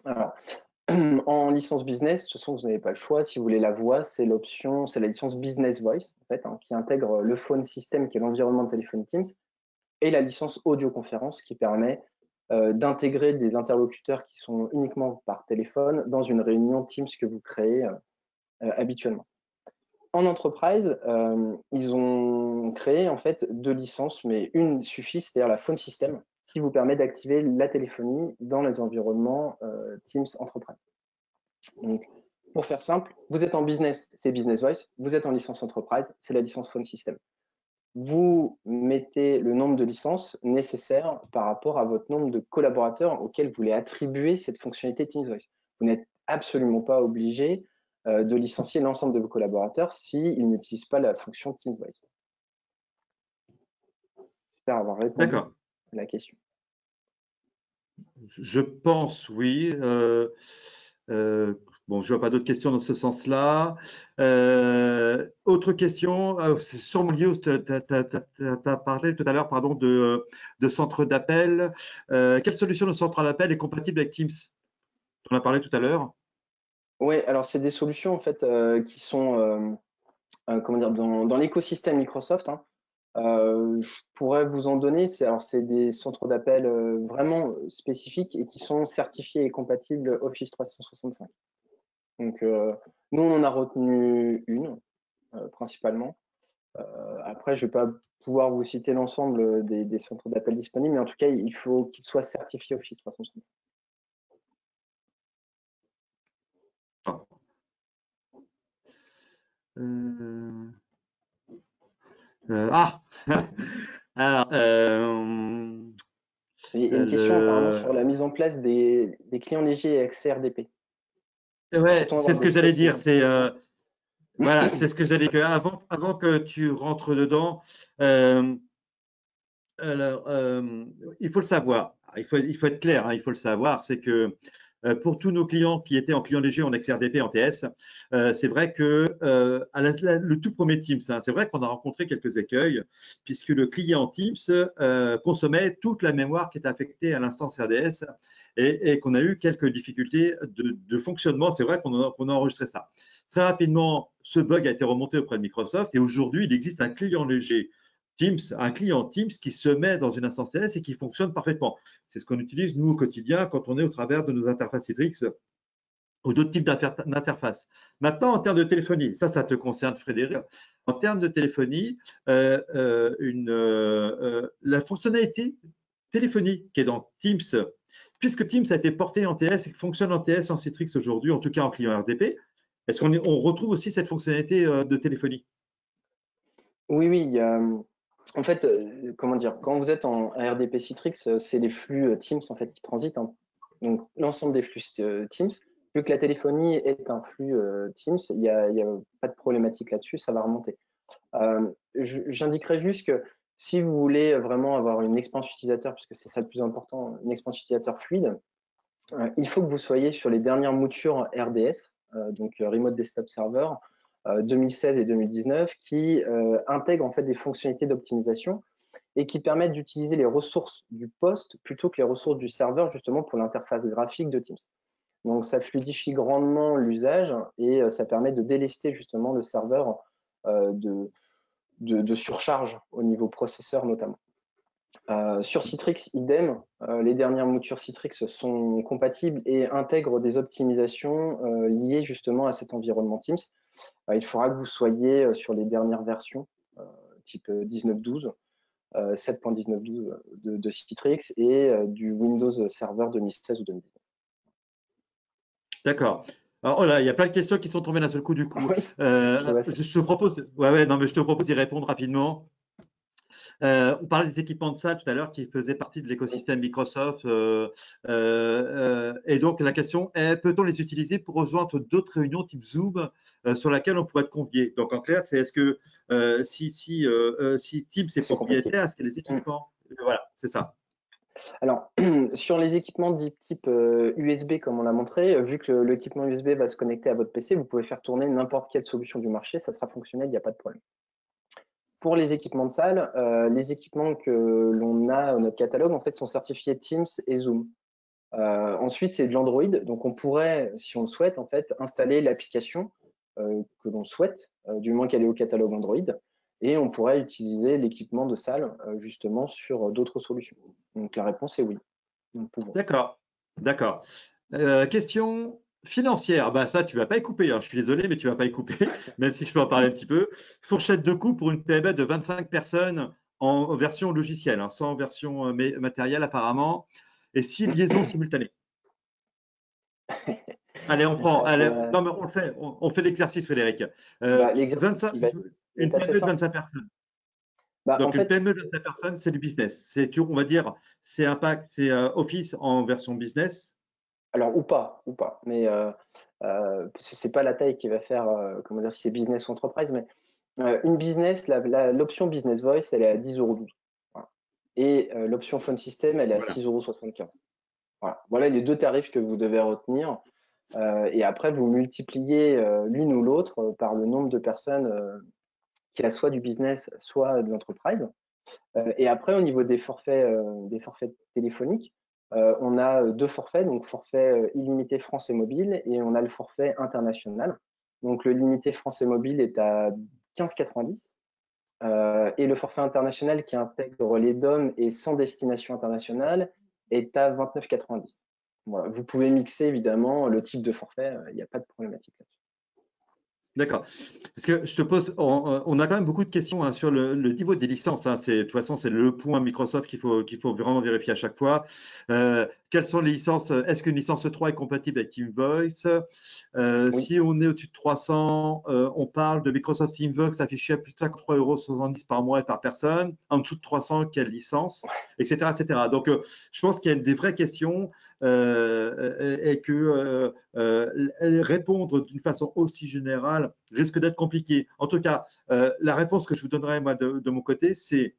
Alors, en licence business, de toute façon, vous n'avez pas le choix. Si vous voulez la voix, c'est l'option, c'est la licence Business Voice, en fait, hein, qui intègre le phone system, qui est l'environnement de téléphonie Teams, et la licence audioconférence, qui permet d'intégrer des interlocuteurs qui sont uniquement par téléphone dans une réunion Teams que vous créez habituellement. En entreprise, ils ont créé en fait deux licences, mais une suffit, c'est-à-dire la phone system, qui vous permet d'activer la téléphonie dans les environnements Teams Enterprise. Donc, pour faire simple, vous êtes en business, c'est Business Voice. Vous êtes en licence Enterprise, c'est la licence Phone System. Vous mettez le nombre de licences nécessaires par rapport à votre nombre de collaborateurs auxquels vous voulez attribuer cette fonctionnalité Teams Voice. Vous n'êtes absolument pas obligé de licencier l'ensemble de vos collaborateurs s'ils n'utilisent pas la fonction Teams Voice. J'espère avoir répondu D'accord. à la question. je pense, oui. Bon, je vois pas d'autres questions dans ce sens-là. Autre question, c'est sûrement lié, tu as parlé tout à l'heure, pardon, de centre d'appel. Quelle solution de centre d'appel est compatible avec Teams? On en a parlé tout à l'heure. Oui, alors c'est des solutions en fait qui sont comment dire, dans l'écosystème Microsoft, hein. Je pourrais vous en donner. C'est des centres d'appel vraiment spécifiques et qui sont certifiés et compatibles Office 365. Donc, nous, on en a retenu une principalement. Après, je ne vais pas pouvoir vous citer l'ensemble des centres d'appel disponibles, mais en tout cas, il faut qu'ils soient certifiés Office 365. Euh, ah Alors, Il y a une question apparemment sur la mise en place des clients légers et accès RDP. ouais, Peut-on c'est avoir ce des que j'allais dire. précisions? C'est voilà, c'est ce que j'allais dire. Avant que tu rentres dedans, euh, alors, il faut le savoir. Il faut être clair, hein, il faut le savoir. C'est que pour tous nos clients qui étaient en client léger, en XRDP, en TS, c'est vrai que le tout premier Teams, hein, c'est vrai qu'on a rencontré quelques écueils, puisque le client Teams consommait toute la mémoire qui était affectée à l'instance RDS et qu'on a eu quelques difficultés de fonctionnement. C'est vrai qu'on a enregistré ça. Très rapidement, ce bug a été remonté auprès de Microsoft et aujourd'hui, il existe un client léger Teams, un client Teams qui se met dans une instance TLS et qui fonctionne parfaitement. C'est ce qu'on utilise, nous, au quotidien, quand on est au travers de nos interfaces Citrix ou d'autres types d'interfaces. Maintenant, en termes de téléphonie, ça te concerne, Frédéric. En termes de téléphonie, la fonctionnalité téléphonie qui est dans Teams, puisque Teams a été porté en TS et fonctionne en TS en Citrix aujourd'hui, en tout cas en client RDP, est-ce qu'on retrouve aussi cette fonctionnalité de téléphonie? Oui, oui, en fait, comment dire, quand vous êtes en RDP Citrix, c'est les flux Teams en fait qui transitent, hein. Donc l'ensemble des flux Teams, vu que la téléphonie est un flux Teams, il y a pas de problématique là-dessus, ça va remonter. J'indiquerai juste que si vous voulez vraiment avoir une expérience utilisateur, puisque c'est ça le plus important, une expérience utilisateur fluide, il faut que vous soyez sur les dernières moutures RDS, donc Remote Desktop Server 2016 et 2019, qui intègrent en fait des fonctionnalités d'optimisation et qui permettent d'utiliser les ressources du poste plutôt que les ressources du serveur justement pour l'interface graphique de Teams. Donc ça fluidifie grandement l'usage et ça permet de délester justement le serveur de surcharge au niveau processeur notamment. Sur Citrix, idem, les dernières moutures Citrix sont compatibles et intègrent des optimisations liées justement à cet environnement Teams. Il faudra que vous soyez sur les dernières versions, type 19.12, 7.19.12 de Citrix et du Windows Server 2016 ou 2019. D'accord. Alors, oh là, il y a plein de questions qui sont tombées d'un seul coup du coup. Oui, je vois ça. Je te propose, ouais, non, mais je te propose d'y répondre rapidement. On parlait des équipements de salle tout à l'heure qui faisaient partie de Oui. l'écosystème Microsoft. Et donc, la question est, peut-on les utiliser pour rejoindre d'autres réunions type Zoom sur laquelle on pourrait être convié? Donc, en clair, c'est est-ce que si Teams est C'est compatible. propriétaire, est-ce que les équipements… Voilà, c'est ça. Alors, sur les équipements type USB, comme on l'a montré, vu que l'équipement USB va se connecter à votre PC, vous pouvez faire tourner n'importe quelle solution du marché, ça sera fonctionnel, il n'y a pas de problème. Pour les équipements de salle, les équipements que l'on a dans notre catalogue en fait, sont certifiés Teams et Zoom. Ensuite, c'est de l'Android, donc on pourrait, si on le souhaite, en fait, installer l'application que l'on souhaite, du moment qu'elle est au catalogue Android, et on pourrait utiliser l'équipement de salle justement sur d'autres solutions. Donc la réponse est oui, nous pouvons. D'accord, d'accord. Question financière. Bah, ça, tu vas pas y couper, hein. Je suis désolé, mais tu vas pas y couper, même si je peux en parler un petit peu. Fourchette de coût pour une PME de 25 personnes en version logicielle, hein, sans version matérielle apparemment, et 6 liaisons simultanées. Allez, on prend. Allez, non, mais on le fait. On fait l'exercice, Frédéric. L'exercice, 25, il va une être assez PME de simple. 25 personnes. En Donc, une fait, PME de 25 personnes, c'est du business. On va dire, c'est Impact, c'est Office en version business. alors ou pas, mais parce que c'est pas la taille qui va faire, comment dire, si c'est business ou entreprise, mais une business, l'option Business Voice, elle est à 10,12 €. Voilà. Et l'option Phone System, elle est à Voilà. 6,75 €. Voilà les deux tarifs que vous devez retenir. Et après, vous multipliez l'une ou l'autre par le nombre de personnes qui a soit du business, soit de l'entreprise. Et après, au niveau des forfaits téléphoniques, on a deux forfaits, donc forfait illimité France et mobile, et on a le forfait international. Donc le limité France et mobile est à 15,90 et le forfait international qui intègre les DOM et sans destination internationale est à 29,90. Voilà. Vous pouvez mixer évidemment le type de forfait, il n'y a pas de problématique là-dessus. D'accord. Parce que je te pose, on a quand même beaucoup de questions sur le niveau des licences. De toute façon, c'est le point Microsoft qu'il faut vraiment vérifier à chaque fois. Quelles sont les licences? Est-ce qu'une licence 3 est compatible avec TeamVoice? Oui. Si on est au-dessus de 300, on parle de Microsoft TeamVoice affiché à plus de 53,70 € par mois et par personne. En dessous de 300, quelle licence? Etc. etc. Donc, je pense qu'il y a des vraies questions et que répondre d'une façon aussi générale risque d'être compliqué. En tout cas, la réponse que je vous donnerai moi de mon côté, c'est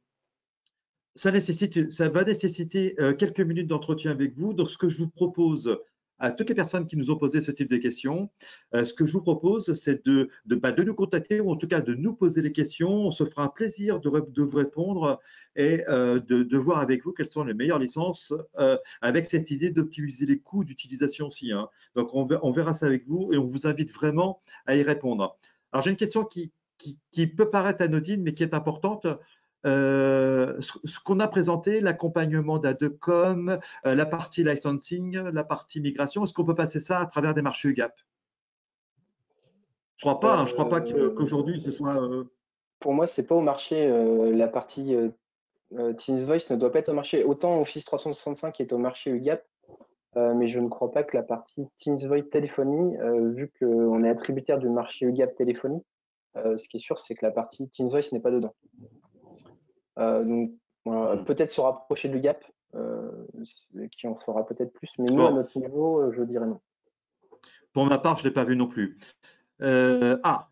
ça va nécessiter quelques minutes d'entretien avec vous. Donc, ce que je vous propose à toutes les personnes qui nous ont posé ce type de questions, ce que je vous propose, c'est de nous contacter ou en tout cas de nous poser les questions. On se fera un plaisir de vous répondre et de voir avec vous quelles sont les meilleures licences avec cette idée d'optimiser les coûts d'utilisation aussi. Donc, on verra ça avec vous et on vous invite vraiment à y répondre. Alors, j'ai une question qui peut paraître anodine, mais qui est importante. Ce qu'on a présenté, l'accompagnement d'Adecom, la partie licensing, la partie migration, est-ce qu'on peut passer ça à travers des marchés UGAP? Je ne crois pas qu'aujourd'hui ce soit. Pour moi, c'est pas au marché. La partie Teams Voice ne doit pas être au marché. Autant Office 365 est au marché UGAP, mais je ne crois pas que la partie Teams Voice téléphonie, vu qu'on est attributaire du marché UGAP téléphonie, ce qui est sûr, c'est que la partie Teams Voice n'est pas dedans. Donc, voilà, peut-être se rapprocher du Gap, qui en fera peut-être plus, mais nous, à notre niveau, je dirais non. Pour ma part, je ne l'ai pas vu non plus.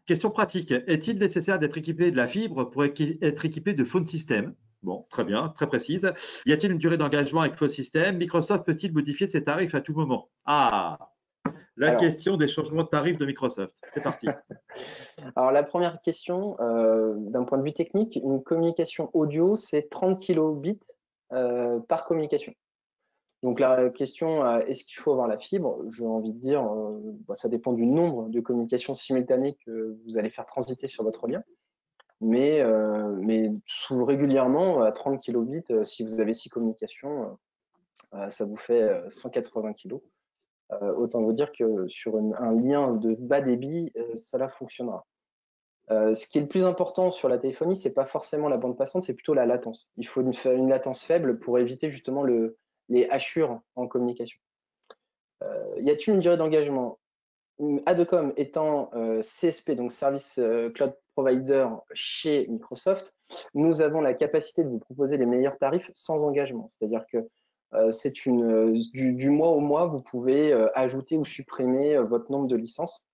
Question pratique. Est-il nécessaire d'être équipé de la fibre pour être équipé de phone system? Bon, très bien, très précise. Y a-t-il une durée d'engagement avec phone system? Microsoft peut-il modifier ses tarifs à tout moment? Question des changements de tarifs de Microsoft. C'est parti. Alors, la première question, d'un point de vue technique, une communication audio, c'est 30 kilobits par communication. Donc, la question, est-ce qu'il faut avoir la fibre? J'ai envie de dire, ça dépend du nombre de communications simultanées que vous allez faire transiter sur votre lien. Mais régulièrement, à 30 kilobits, si vous avez 6 communications, ça vous fait 180 kilos. Autant vous dire que sur un lien de bas débit, ça fonctionnera. Ce qui est le plus important sur la téléphonie, c'est pas forcément la bande passante, c'est plutôt la latence. Il faut une latence faible pour éviter justement les hachures en communication. Y a-t-il une durée d'engagement? Adecom étant CSP, donc Service Cloud Provider chez Microsoft, nous avons la capacité de vous proposer les meilleurs tarifs sans engagement. C'est-à-dire que c'est du mois au mois, vous pouvez ajouter ou supprimer votre nombre de licences.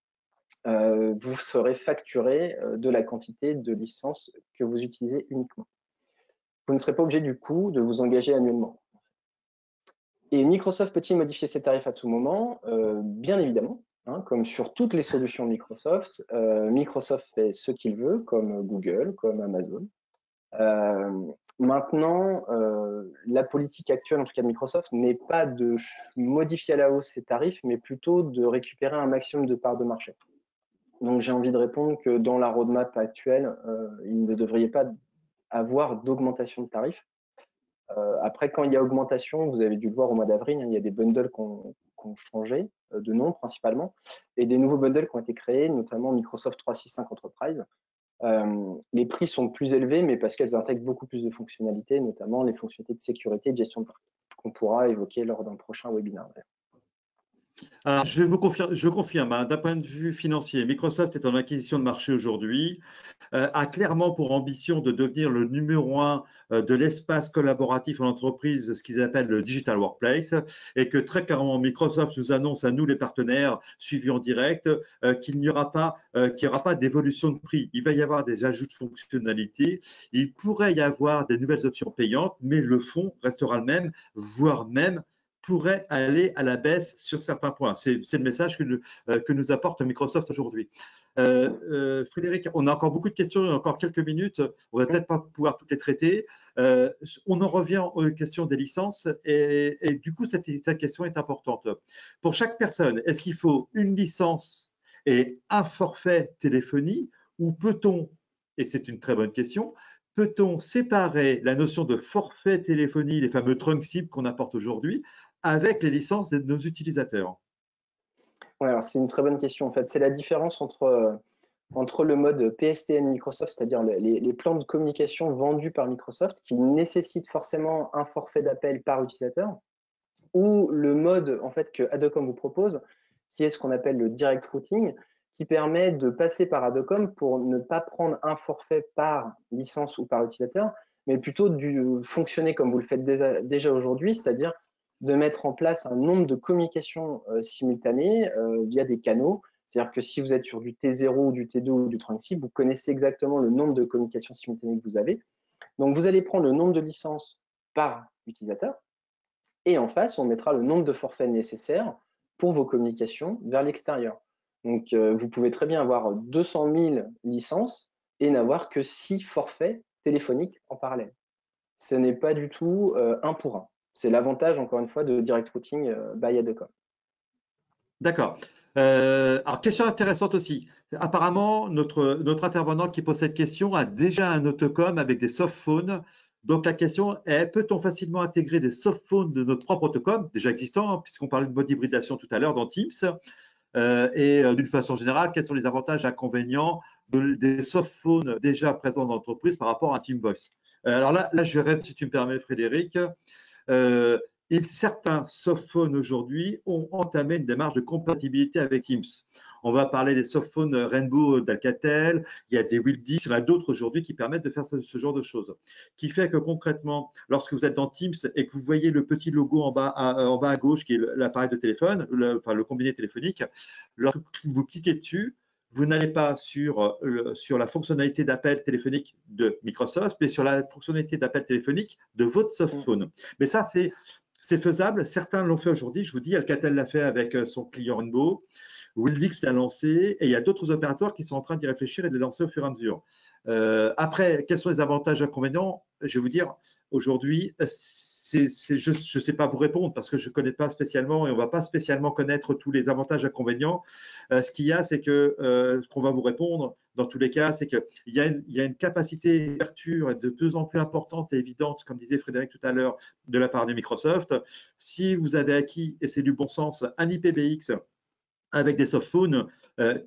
Vous serez facturé de la quantité de licences que vous utilisez uniquement. Vous ne serez pas obligé du coup de vous engager annuellement. Et Microsoft peut-il modifier ses tarifs à tout moment? Bien évidemment. Comme sur toutes les solutions de Microsoft, Microsoft fait ce qu'il veut, comme Google, comme Amazon. Maintenant, la politique actuelle, en tout cas de Microsoft, n'est pas de modifier à la hausse ses tarifs, mais plutôt de récupérer un maximum de parts de marché. Donc, j'ai envie de répondre que dans la roadmap actuelle, il ne devrait pas avoir d'augmentation de tarifs. Après, quand il y a augmentation, vous avez dû le voir au mois d'avril, il y a des bundles qui ont changé de nom principalement, et des nouveaux bundles qui ont été créés, notamment Microsoft 365 Enterprise. Les prix sont plus élevés, mais parce qu'elles intègrent beaucoup plus de fonctionnalités, notamment les fonctionnalités de sécurité et de gestion de parc, qu'on pourra évoquer lors d'un prochain webinaire. Alors, je confirme, d'un point de vue financier, Microsoft est en acquisition de marché aujourd'hui, a clairement pour ambition de devenir le numéro 1 de l'espace collaboratif en entreprise, ce qu'ils appellent le Digital Workplace, et que très clairement, Microsoft nous annonce à nous, les partenaires suivis en direct, qu'il n'y aura pas d'évolution de prix. Il va y avoir des ajouts de fonctionnalités, il pourrait y avoir des nouvelles options payantes, mais le fond restera le même, voire même pourrait aller à la baisse sur certains points. C'est le message que nous apporte Microsoft aujourd'hui. Frédéric, on a encore beaucoup de questions, encore quelques minutes. On va peut-être pas pouvoir toutes les traiter. On en revient aux questions des licences et du coup, cette question est importante. Pour chaque personne, est-ce qu'il faut une licence et un forfait téléphonie ou peut-on, et c'est une très bonne question, peut-on séparer la notion de forfait téléphonie, les fameux trunk SIM qu'on apporte aujourd'hui, avec les licences de nos utilisateurs? Ouais, alors c'est une très bonne question. En fait, c'est la différence entre le mode PSTN Microsoft, c'est-à-dire les plans de communication vendus par Microsoft qui nécessitent forcément un forfait d'appel par utilisateur, ou le mode en fait que Adocom vous propose, qui est ce qu'on appelle le direct routing, qui permet de passer par Adocom pour ne pas prendre un forfait par licence ou par utilisateur, mais plutôt de fonctionner comme vous le faites déjà aujourd'hui, c'est-à-dire de mettre en place un nombre de communications simultanées via des canaux. C'est-à-dire que si vous êtes sur du T0 ou du T2 ou du 36, vous connaissez exactement le nombre de communications simultanées que vous avez. Donc, vous allez prendre le nombre de licences par utilisateur et en face, on mettra le nombre de forfaits nécessaires pour vos communications vers l'extérieur. Donc, vous pouvez très bien avoir 200 000 licences et n'avoir que 6 forfaits téléphoniques en parallèle. Ce n'est pas du tout un pour un. C'est l'avantage, encore une fois, de Direct Routing by Adocom. D'accord. Alors, question intéressante aussi. Apparemment, notre intervenant qui pose cette question a déjà un autocom avec des softphones. Donc, la question est, peut-on facilement intégrer des softphones de notre propre autocom, déjà existant, hein, puisqu'on parlait de mode hybridation tout à l'heure dans Teams, d'une façon générale, quels sont les avantages et inconvénients des softphones déjà présents dans l'entreprise par rapport à Team Voice? Alors là, je répète, si tu me permets, Frédéric. Certains softphones aujourd'hui ont entamé une démarche de compatibilité avec Teams. On va parler des softphones Rainbow d'Alcatel, il y a des Wildis, il y en a d'autres aujourd'hui qui permettent de faire ce genre de choses. Qui fait que concrètement, lorsque vous êtes dans Teams et que vous voyez le petit logo en bas à gauche qui est l'appareil de téléphone, enfin le combiné téléphonique, lorsque vous cliquez dessus, vous n'allez pas sur la fonctionnalité d'appel téléphonique de Microsoft, mais sur la fonctionnalité d'appel téléphonique de votre softphone. Mais ça, c'est faisable. Certains l'ont fait aujourd'hui. Je vous dis, Alcatel l'a fait avec son client Rainbow. Wildix l'a lancé et il y a d'autres opérateurs qui sont en train d'y réfléchir et de le lancer au fur et à mesure. Après, quels sont les avantages et inconvénients? Je vais vous dire, aujourd'hui, je ne sais pas vous répondre parce que je ne connais pas spécialement et on ne va pas spécialement connaître tous les avantages et inconvénients. Ce qu'il y a, c'est que ce qu'on va vous répondre dans tous les cas, c'est qu'il y a une capacité d'ouverture de plus en plus importante et évidente, comme disait Frédéric tout à l'heure, de la part de Microsoft. Si vous avez acquis, et c'est du bon sens, un IPBX avec des softphones,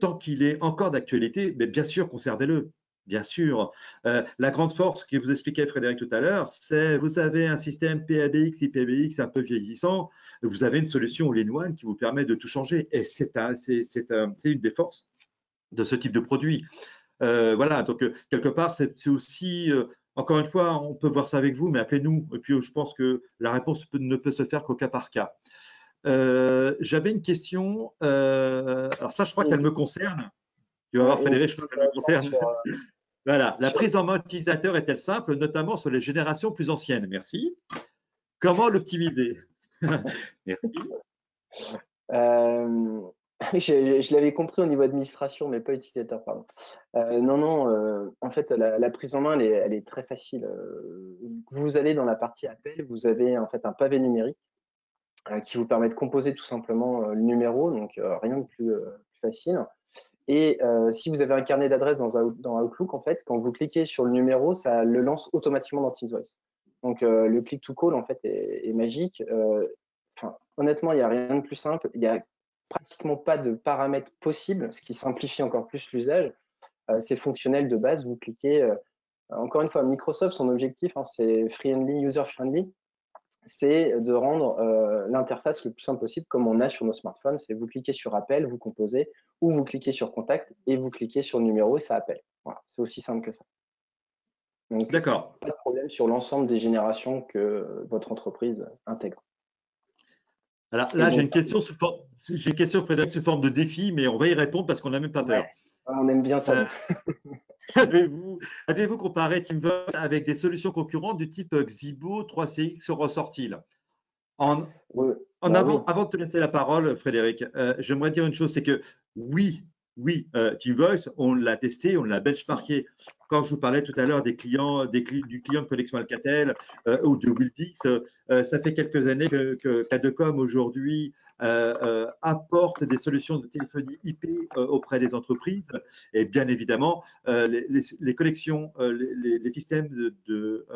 tant qu'il est encore d'actualité, mais bien sûr, conservez-le. Bien sûr. La grande force que vous expliquait Frédéric tout à l'heure, c'est vous avez un système PABX, IPBX un peu vieillissant, vous avez une solution all-in-one qui vous permet de tout changer. Et c'est une des forces de ce type de produit. Voilà, donc quelque part, c'est aussi, encore une fois, on peut voir ça avec vous, mais appelez-nous. Et puis, je pense que la réponse ne peut se faire qu'au cas par cas. J'avais une question. Alors ça, je crois qu'elle me concerne. Tu vas voir, Frédéric, je crois qu'elle me concerne. Voilà. La prise en main utilisateur est-elle simple, notamment sur les générations plus anciennes? Merci. Comment l'optimiser? Merci. Je l'avais compris au niveau administration, mais pas utilisateur, pardon. Non, en fait, la prise en main, elle est très facile. Vous allez dans la partie appel, vous avez en fait un pavé numérique qui vous permet de composer tout simplement le numéro, donc rien de plus facile. Et si vous avez un carnet d'adresses dans Outlook, en fait, quand vous cliquez sur le numéro, ça le lance automatiquement dans Teams Voice. Donc le click to call, en fait, est magique. Honnêtement, il n'y a rien de plus simple. Il n'y a pratiquement pas de paramètres possibles, ce qui simplifie encore plus l'usage. C'est fonctionnel de base. Vous cliquez. Encore une fois, Microsoft, son objectif, hein, c'est friendly, user-friendly. C'est de rendre l'interface le plus simple possible comme on a sur nos smartphones. C'est vous cliquez sur appel, vous composez, ou vous cliquez sur contact et vous cliquez sur le numéro et ça appelle. Voilà, c'est aussi simple que ça. Donc, d'accord. Pas de problème sur l'ensemble des générations que votre entreprise intègre. Alors là, j'ai une question, Frédéric, sous forme de défi, mais on va y répondre parce qu'on n'a même pas peur. On aime bien ça. Avez-vous comparé TeamVoice avec des solutions concurrentes du type Xibo 3CX ressorti là? En, Oui, bah oui. avant de te laisser la parole, Frédéric, j'aimerais dire une chose, c'est que oui, oui, Team Voice, on l'a testé, on l'a benchmarké. Quand je vous parlais tout à l'heure des clients, du client de connexion Alcatel ou de Wildix, ça fait quelques années que Cadecom aujourd'hui apporte des solutions de téléphonie IP auprès des entreprises. Et bien évidemment, les connexions, les systèmes de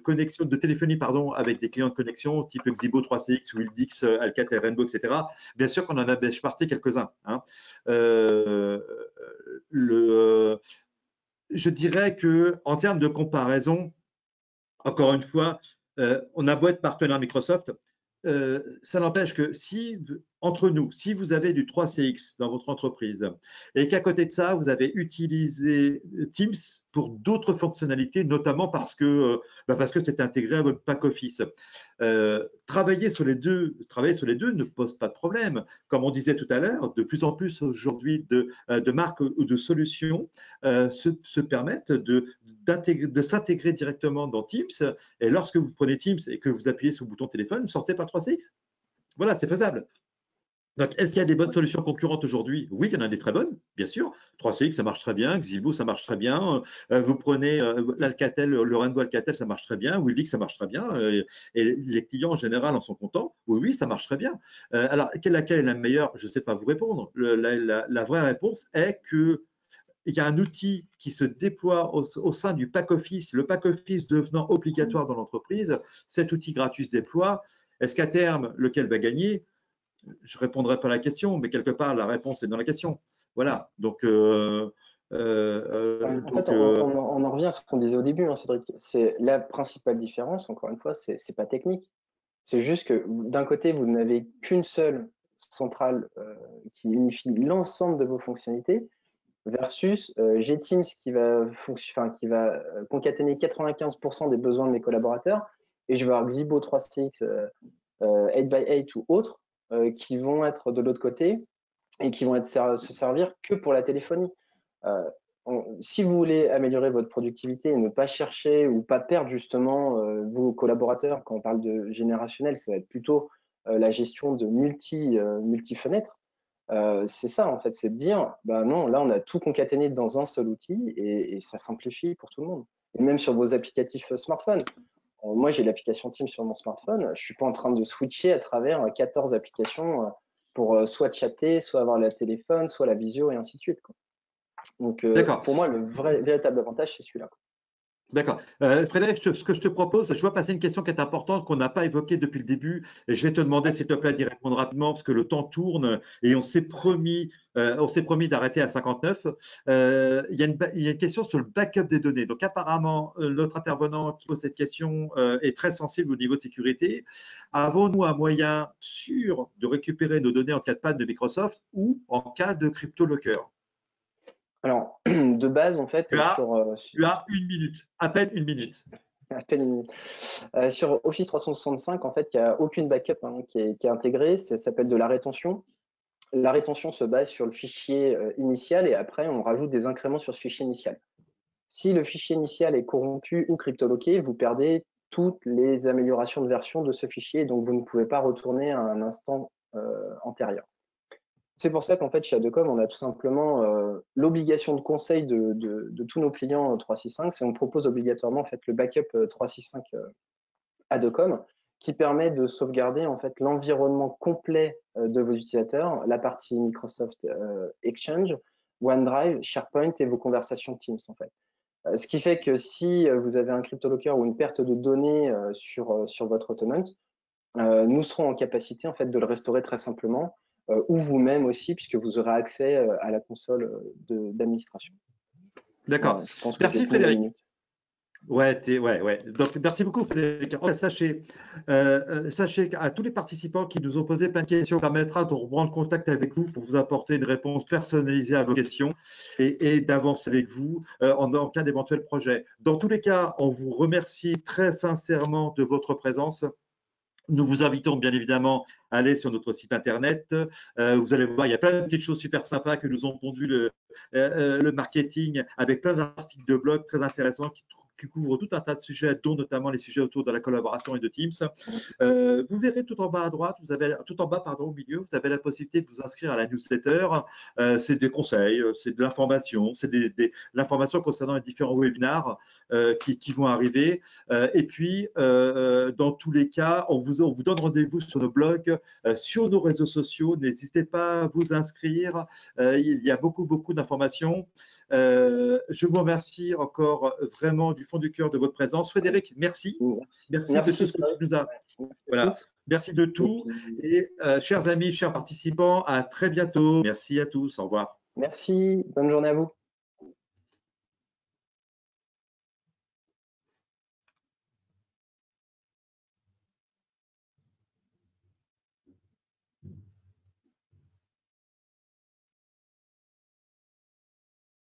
connexion, de téléphonie pardon, avec des clients de connexion type Xibo 3CX, Wildix, Alcatel, Rainbow, etc. Bien sûr qu'on en a benchmarké quelques-uns. Hein. Je dirais que en termes de comparaison, encore une fois, on a beau être partenaire Microsoft, ça n'empêche que si, entre nous, si vous avez du 3CX dans votre entreprise et qu'à côté de ça, vous avez utilisé Teams pour d'autres fonctionnalités, notamment parce que c'est intégré à votre pack Office. Travailler sur les deux ne pose pas de problème. Comme on disait tout à l'heure, de plus en plus aujourd'hui de marques ou de solutions se permettent de s'intégrer directement dans Teams. Et lorsque vous prenez Teams et que vous appuyez sur le bouton téléphone, ne sortez pas 3CX. Voilà, c'est faisable. Donc, est-ce qu'il y a des bonnes solutions concurrentes aujourd'hui? Oui, il y en a des très bonnes, bien sûr. 3CX, ça marche très bien. Xibo, ça marche très bien. Vous prenez l'Alcatel, le Rainbow Alcatel, ça marche très bien. Wildix, ça marche très bien. Et les clients en général en sont contents. Oui, oui, ça marche très bien. Alors, laquelle est la meilleure? Je ne sais pas vous répondre. La vraie réponse est que il y a un outil qui se déploie au sein du pack Office, le pack Office devenant obligatoire dans l'entreprise. Cet outil gratuit se déploie. Est-ce qu'à terme, lequel va gagner? Je ne répondrai pas à la question, mais quelque part, la réponse est dans la question. Voilà. Donc, En fait, on en revient à ce qu'on disait au début, hein, Cédric. C'est la principale différence, encore une fois, c'est pas technique. C'est juste que d'un côté, vous n'avez qu'une seule centrale qui unifie l'ensemble de vos fonctionnalités versus j'ai Teams qui va concaténer 95% des besoins de mes collaborateurs et je vais avoir Xibo 3CX 8x8 ou autres qui vont être de l'autre côté et qui vont se servir que pour la téléphonie. Si vous voulez améliorer votre productivité et ne pas chercher ou pas perdre justement vos collaborateurs, quand on parle de générationnel, ça va être plutôt la gestion de multi-fenêtres. C'est ça en fait, c'est de dire, bah non, là on a tout concaténé dans un seul outil et ça simplifie pour tout le monde. Et même sur vos applicatifs smartphone. Moi j'ai l'application Teams sur mon smartphone, je suis pas en train de switcher à travers 14 applications pour soit chatter, soit avoir le téléphone, soit la visio et ainsi de suite, quoi. Donc pour moi le véritable avantage c'est celui-là. D'accord. Frédéric, ce que je te propose, je vois passer une question qui est importante, qu'on n'a pas évoquée depuis le début, et je vais te demander, s'il te plaît, d'y répondre rapidement, parce que le temps tourne, et on s'est promis d'arrêter à 59. Il y a une question sur le backup des données. Donc, apparemment, notre intervenant qui pose cette question est très sensible au niveau de sécurité. Avons-nous un moyen sûr de récupérer nos données en cas de panne de Microsoft ou en cas de crypto-locker? Alors, de base, en fait, tu as une minute, à peine une minute. À peine une minute. Sur Office 365, en fait, il n'y a aucune backup qui est intégrée. Ça s'appelle de la rétention. La rétention se base sur le fichier initial et après, on rajoute des incréments sur ce fichier initial. Si le fichier initial est corrompu ou cryptoloqué, vous perdez toutes les améliorations de version de ce fichier, donc vous ne pouvez pas retourner à un instant antérieur. C'est pour ça qu'en fait, chez Adecom, on a tout simplement l'obligation de conseil de tous nos clients 365, c'est on propose obligatoirement en fait, le backup 365 Adecom qui permet de sauvegarder en fait l'environnement complet de vos utilisateurs, la partie Microsoft Exchange, OneDrive, SharePoint et vos conversations Teams en fait. Ce qui fait que si vous avez un cryptolocker ou une perte de données sur votre tenant, nous serons en capacité en fait de le restaurer très simplement ou vous-même aussi, puisque vous aurez accès à la console d'administration. D'accord. Voilà, merci Frédéric. Ouais. Donc, merci beaucoup Frédéric. Sachez à tous les participants qui nous ont posé plein de questions, permettra de reprendre contact avec vous pour vous apporter une réponse personnalisée à vos questions et d'avancer avec vous en cas d'éventuel projet. Dans tous les cas, on vous remercie très sincèrement de votre présence. Nous vous invitons bien évidemment à aller sur notre site internet. Vous allez voir, il y a plein de petites choses super sympas que nous ont pondu le marketing avec plein d'articles de blog très intéressants qui couvre tout un tas de sujets, dont notamment les sujets autour de la collaboration et de Teams. Vous verrez tout en bas à droite, tout en bas, pardon, au milieu, vous avez la possibilité de vous inscrire à la newsletter. C'est des conseils, c'est de l'information, c'est l'information concernant les différents webinars qui vont arriver. Et puis, dans tous les cas, on vous donne rendez-vous sur nos blogs, sur nos réseaux sociaux. N'hésitez pas à vous inscrire. Il y a beaucoup d'informations. Je vous remercie encore vraiment du fond du cœur de votre présence. Frédéric, merci. Merci de tout ce que tu nous as. Voilà. Merci de tout. Et chers amis, chers participants, à très bientôt. Merci à tous. Au revoir. Merci. Bonne journée à vous.